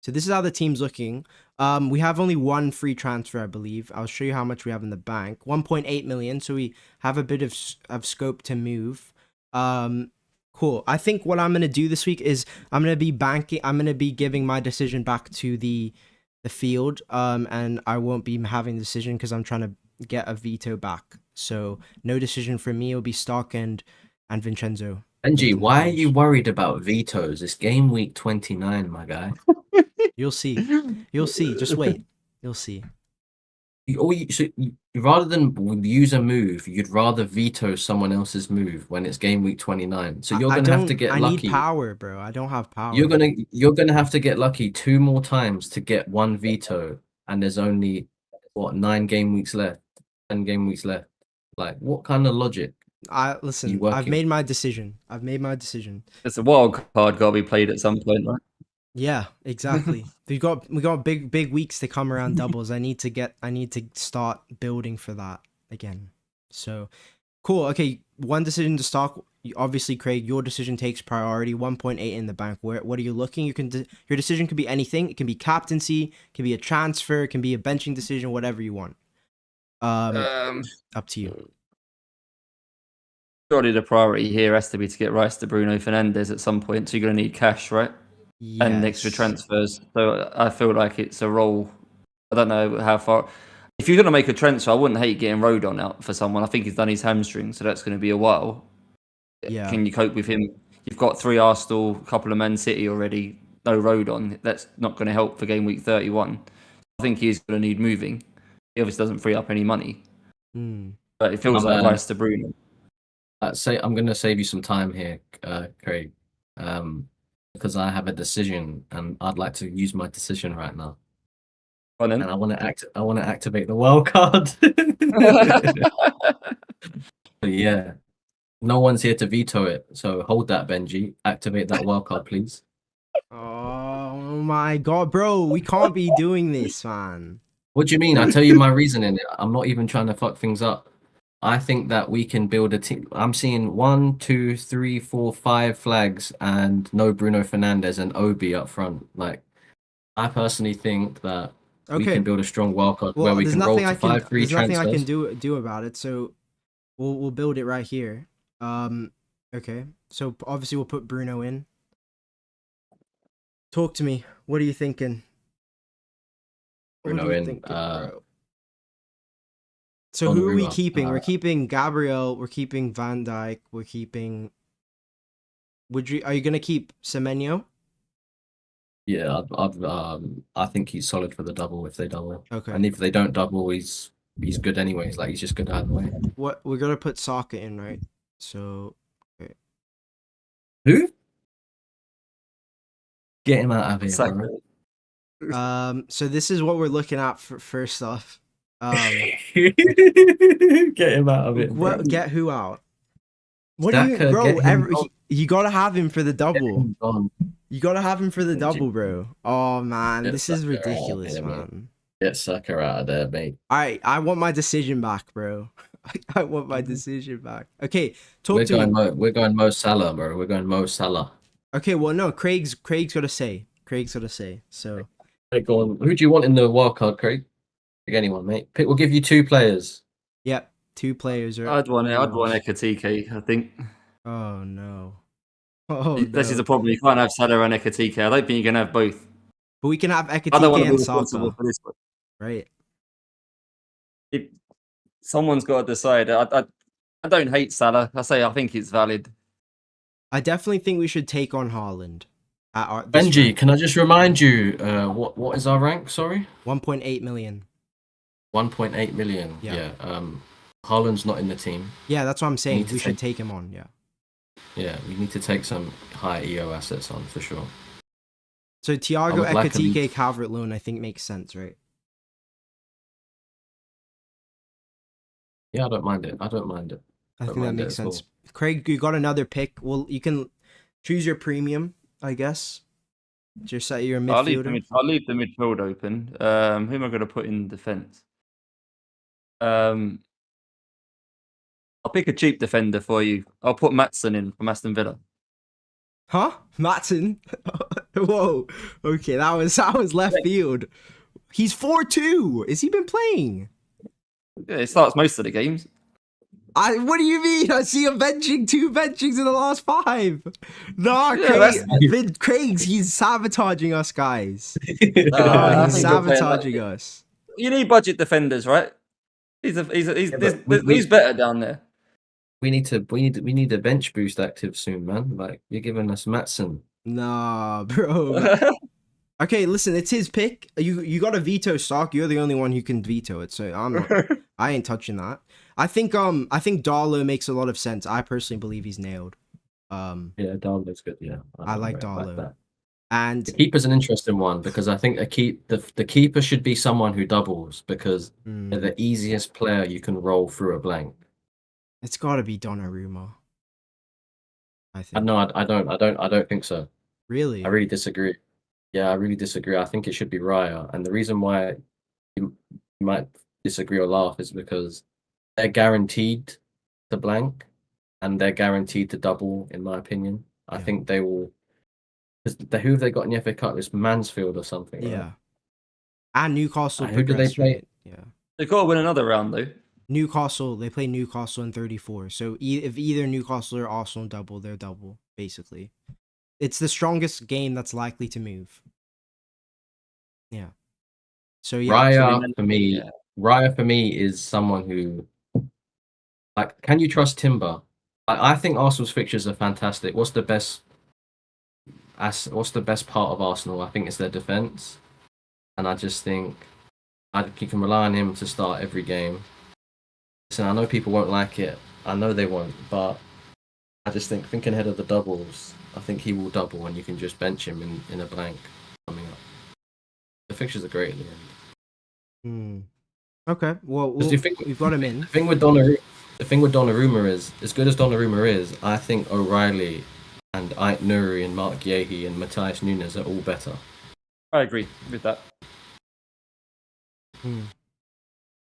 So this is how the team's looking. We have only one free transfer, I believe. I'll show you how much we have in the bank. 1.8 million. So we have a bit of scope to move. Cool. I think what I'm gonna do this week is I'm gonna be giving my decision back to the field. And I won't be having the decision because I'm trying to get a veto back. So no decision for me. It'll be Stock and Vincenzo. Benjy, why are you worried about vetoes? It's game week 29, my guy. You'll see. You'll see. Just wait. You'll see. Rather than use a move, you'd rather veto someone else's move when it's game week 29. So you're gonna have to get lucky. I need power, bro. I don't have power. You're gonna have to get lucky 2 more times to get 1 veto, and there's only 9 game weeks left, 10 game weeks left. Like, what kind of logic? Listen. I've made my decision. It's a wild card got to be played at some point, right? Yeah, exactly. we got big weeks to come around doubles. I need to start building for that again. So cool. Okay, 1 decision to Stock. Obviously, Craig, your decision takes priority. 1.8 in the bank. What are you looking? Your decision could be anything. It can be captaincy, it can be a transfer, it can be a benching decision, whatever you want. Up to you. Surely the priority here has to be to get Rice to Bruno Fernandes at some point. So you're going to need cash, right? Yes. And extra transfers. So I feel like it's a role. I don't know how far. If you're going to make a transfer, I wouldn't hate getting Rodon out for someone. I think he's done his hamstring, so that's going to be a while. Yeah. Can you cope with him? You've got 3 Arsenal, a couple of Man City already. No Rodon. That's not going to help for game week 31. I think he's going to need moving. He obviously doesn't free up any money. But it feels like Rice to Bruno. I'm going to save you some time here, Craig. Because I have a decision and I'd like to use my decision right now. And I want to activate the wild card. But yeah, no one's here to veto it. So hold that, Benjy. Activate that wild card, please. Oh my god, bro, we can't be doing this, man. What do you mean? I tell you my reasoning. I'm not even trying to fuck things up. I think that we can build a team. I'm seeing 1, 2, 3, 4, 5 flags and no Bruno Fernandes and Obi up front. Like, I personally think that we can build a strong wildcard where we can roll to 5-3 transfers. There's nothing I can do about it. So we'll build it right here. Okay. So obviously we'll put Bruno in. Talk to me. What are you thinking? Bruno in. Bro? So who are we keeping? We're keeping Gabriel. We're keeping Van Dijk. We're keeping. Are you gonna keep Semenyo? Yeah, I think he's solid for the double if they double. Okay. And if they don't double, he's good anyways. Like, he's just good either way. What we're gonna put Saka in, right? So. Okay. Who? Get him out of here, Saka. bro. So this is what we're looking at for first off. Get him out of it. Bro. Get who out? What Saka, do you, bro? You gotta have him for the double. You gotta have him for the double, bro. Oh man, this is ridiculous, man. Get Saka out of there, mate. I want my decision back, bro. I want my decision back. Okay, talk to me. We're going Mo Salah, bro. We're going Mo Salah. Okay, well no, Craig's gotta say. So. Okay, go on. Who do you want in the wildcard, Craig? Pick anyone, mate. We'll give you 2 players. Yep, 2 players. I'd want Ekatike, I think. Oh no. This is the problem. You can't have Salah and Ekatike. I don't think you can have both. But we can have Ekatike and Saka. For this one. Right. Someone's got to decide. I don't hate Salah. I think it's valid. I definitely think we should take on Haaland. Benjy, can I just remind you, what is our rank? Sorry, 1.8 million. 1.8 million. Yeah. Haaland's not in the team. Yeah, that's what I'm saying. We should take him on. Yeah. Yeah, we need to take some high EO assets on for sure. So Thiago would like Ekitike Calvert-Lewin, I think makes sense, right? Yeah, I don't mind it. I don't mind it. I Don't think that mind it makes at all. sense. Craig, you got another pick. Well, you can choose your premium, I guess. Just set your midfielder. I'll leave the midfield open. Who am I going to put in defence? I'll pick a cheap defender for you. I'll put Maatsen in from Aston Villa. Huh? Maatsen? Whoa. Okay, that was left field. He's 4-2. Has he been playing? Yeah, he starts most of the games. What do you mean? I see him benching 2 benchings in the last 5. Nah, Yeah, Craig's he's sabotaging us, guys. I He's think you're playing sabotaging us. You need budget defenders, right? He's better down there. We need a bench boost active soon, man. Like you're giving us Maatsen. Nah, bro. Okay, listen, it's his pick. You got a veto stock. You're the only one who can veto it, so I ain't touching that. I think Darlow makes a lot of sense. I personally believe he's nailed. Yeah, Darlow's good. Yeah, I like Darlow. that. And The keeper's an interesting one because I think the keeper should be someone who doubles because they're the easiest player you can roll through a blank. It's got to be Donnarumma. I think. No, I don't think so. Really? I really disagree. Yeah, I really disagree. I think it should be Raya, and the reason why you might disagree or laugh is because they're guaranteed to blank, and they're guaranteed to double. In my opinion, I think they will. Who have they got in the FA Cup? It's Mansfield or something. Yeah. Right? And Newcastle. Who do they play? Right? Yeah. They've got to win another round though. Newcastle. They play Newcastle in 34. So if either Newcastle or Arsenal double, they're double basically. It's the strongest game that's likely to move. Yeah. So yeah. Raya for me is someone who, like, can you trust Timber? I think Arsenal's fixtures are fantastic. What's the best part of Arsenal? I think it's their defense, and I just think you can rely on him to start every game. Listen, I know people won't like it. I know they won't, but I just think thinking ahead of the doubles, I think he will double, and you can just bench him in a blank coming up. The fixtures are great at the end. Okay, well, we've got him in. The thing with Donnarumma is, as good as Donnarumma is, I think O'Reilly and Ait Nuri and Mark Yehi and Matthias Nunes are all better. I agree with that.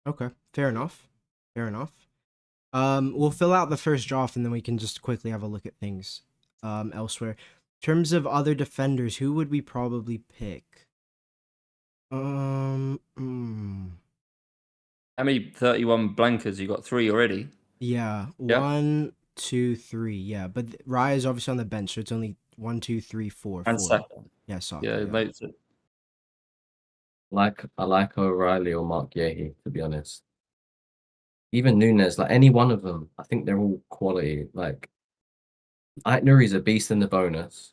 Okay, fair enough. We'll fill out the first draft and then we can just quickly have a look at things elsewhere. In terms of other defenders, who would we probably pick? How many 31 blankers? You got 3 already. Yeah, 1, 2, 3. Yeah, but Raya is obviously on the bench, so it's only 1, 2, 3, 4. And 4. Saka. Yeah, Saka. Yeah, makes it. I like O'Reilly or Mark Yehi, to be honest. Even Nunes, like any one of them, I think they're all quality. Like Ait Nuri's a beast in the bonus.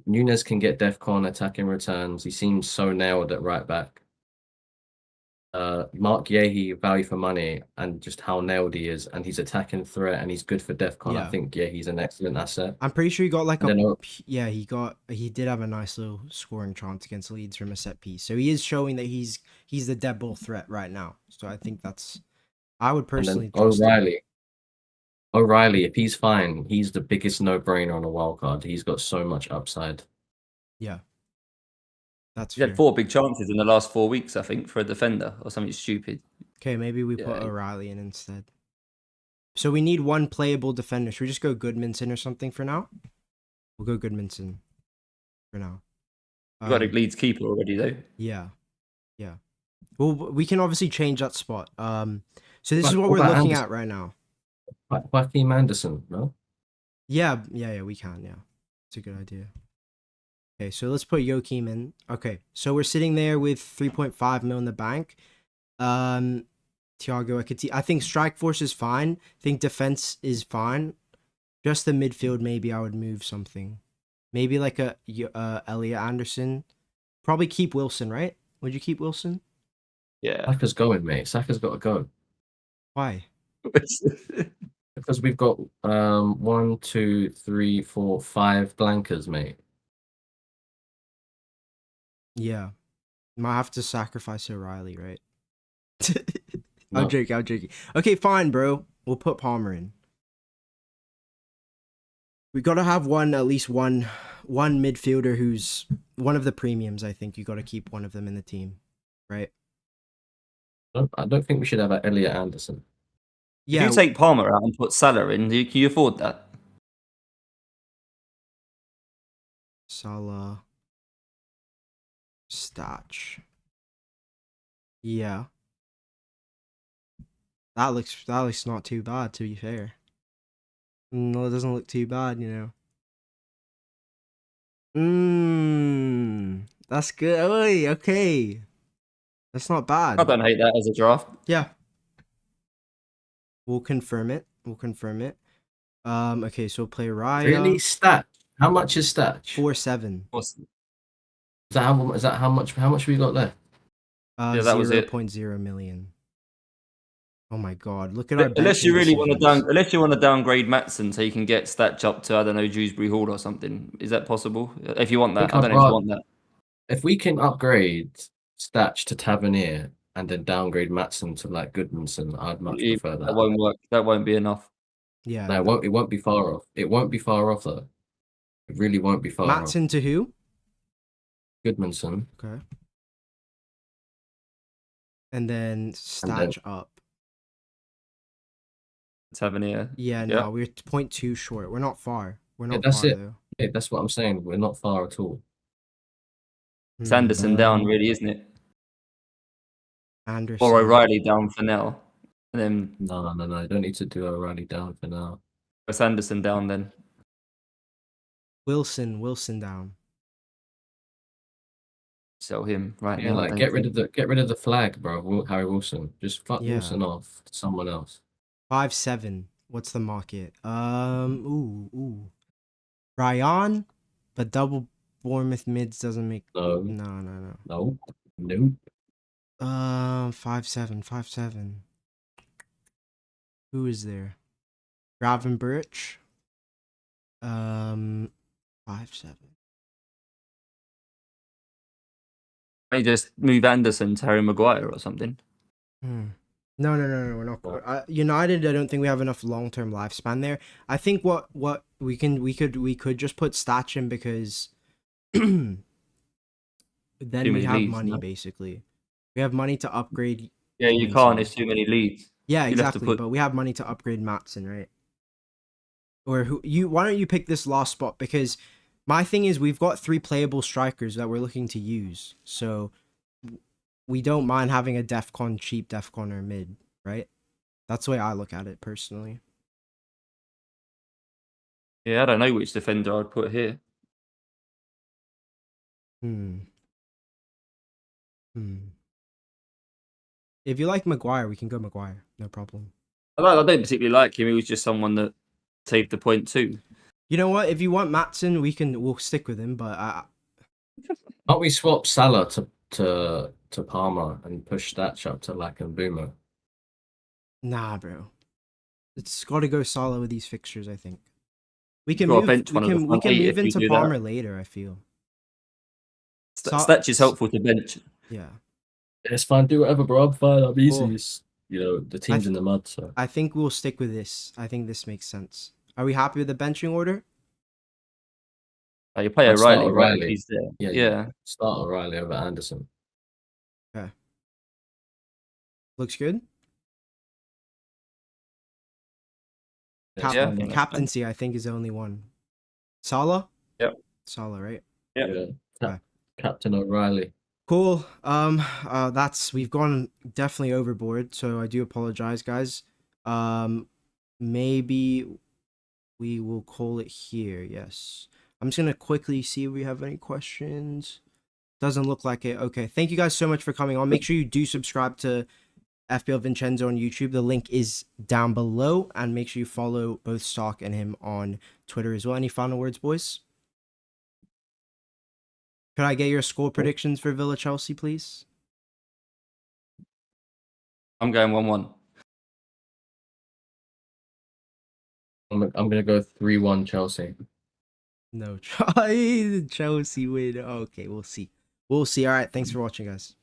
Nunes can get DEFCON attacking returns. He seems so nailed at right back. Mark Yehi, value for money, and just how nailed he is, and he's attacking threat, and he's good for DEFCON. Yeah. I think he's an excellent asset. I'm pretty sure he got like he did have a nice little scoring chance against Leeds from a set piece. So he is showing that he's the dead ball threat right now. So I think I would personally trust O'Reilly, if he's fine, he's the biggest no-brainer on a wildcard. He's got so much upside. Yeah. That's He had 4 big chances in the last 4 weeks, I think, for a defender or something stupid. Okay, maybe we put O'Reilly in instead. So we need one playable defender. Should we just go Goodmanson or something for now? We'll go Goodmanson for now. You got a Leeds keeper already, though. Yeah. Well, we can obviously change that spot. So this is what we're looking at right now. Joaquin Anderson, no? Yeah, we can, yeah. It's a good idea. Okay, so let's put Joachim in. Okay, so we're sitting there with 3.5 mil in the bank. Thiago Ekitike. I think strike force is fine. I think defense is fine. Just the midfield, maybe I would move something. Maybe like a Elliot Anderson. Probably keep Wilson, right? Would you keep Wilson? Yeah. Saka's going, mate. Saka's got to go. Why? Because we've got 1, 2, 3, 4, 5 blankers, mate. Yeah. Might have to sacrifice O'Reilly, right? I'm No. joking. Okay, fine, bro. We'll put Palmer in. We gotta have at least one midfielder who's one of the premiums. I think you gotta keep one of them in the team, right? I don't think we should have Elliot Anderson. If Yeah, you take Palmer out and put Salah in, can you afford that? Salah, Stach. Yeah, that looks not too bad, to be fair. No, it doesn't look too bad, you know. That's good. Oy, okay, that's not I bad. don't hate that as a draft. Yeah, we'll confirm it. Okay, so we'll play Raya. Really? Stat? How much is Stat? 4-7. Is that how much we got left? Yeah, that was it. 0.0 million. Oh my god, look at our Unless you benching really want decisions. to unless you want to downgrade Matson so you can get Statch up to, I don't know, Dewsbury Hall or something. Is that possible? If you want that, I don't know if you want that. If we can upgrade Statch to Tavernier and then downgrade Matson to like Goodmanson, I'd much prefer that. That won't work. That won't be enough. Yeah. No, it won't be far off. It won't be far off though. It really won't be far Matson off. to who? Goodmanson. Okay. And then Statch up. Tavernier. Yeah, no, we're 0.2 short. We're not far. We're not that's far it. though. Yeah, that's what I'm saying. We're not far at all. It's Anderson down, really, isn't it? Anderson. Or O'Reilly down for now. And then No. I don't need to do O'Reilly down for now. it's Anderson down then. Wilson down. Sell him right Yeah, now. like get rid of the flag, bro. Harry Wilson. Just fuck Yeah. Wilson off to someone else. 5-7. What's the market? Ooh. Ryan, but double Bournemouth mids doesn't make. No. No. Nope. 5-7. Who is there? Gravenberch. 5-7. Maybe just move Anderson to Harry Maguire or something. No. We're not. United. I don't think we have enough long-term lifespan there. I think what we could just put Statch in because then we have leads, money no? basically. We have money to upgrade. Yeah, you can't. There's too many leads. Yeah, You'd have to exactly. But we have money to upgrade Matson, right? Or why don't you pick this last spot? Because my thing is we've got 3 playable strikers that we're looking to use. So we don't mind having a cheap DEFCON or mid, right? That's the way I look at it personally. Yeah, I don't know which defender I'd put here. If you like Maguire, we can go Maguire. No problem. I don't particularly like him. He was just someone that saved the point too. You know what? If you want Matson, we'll stick with him. But Can't we swap Salah to Palmer and push Statch up to like and Boomer? Nah, bro. It's got to go Salah with these fixtures. I think we can Gotta move. bench one of the We front can eight move if we into do Palmer that. later. I feel. Statch is helpful to bench. Yeah. It's fine. Do whatever, bro. I'm fine. I'm easy. Cool. The team's in the mud. So I think we'll stick with this. I think this makes sense. Are we happy with the benching order? You play I'd start O'Reilly, right? If O'Reilly. he's there. Yeah. Start O'Reilly over Anderson. Okay. Looks good. Captaincy, I think, is the only one. Salah? Yep. Salah, right? Yep. Yeah. Captain O'Reilly. Cool. We've gone definitely overboard, so I do apologize, guys. Maybe we will call it here. Yes. I'm just gonna quickly see if we have any questions. Doesn't look like it. Okay. Thank you guys so much for coming on. Make sure you do subscribe to FPL Vincenzo on YouTube. The link is down below, and make sure you follow both Stock and him on Twitter as well. Any final words, boys? Could I get your score predictions for Villa Chelsea, please? I'm going 1-1. I'm gonna go 3-1 Chelsea. No, Chelsea win. Okay, we'll see. We'll see. All right. Thanks for watching, guys.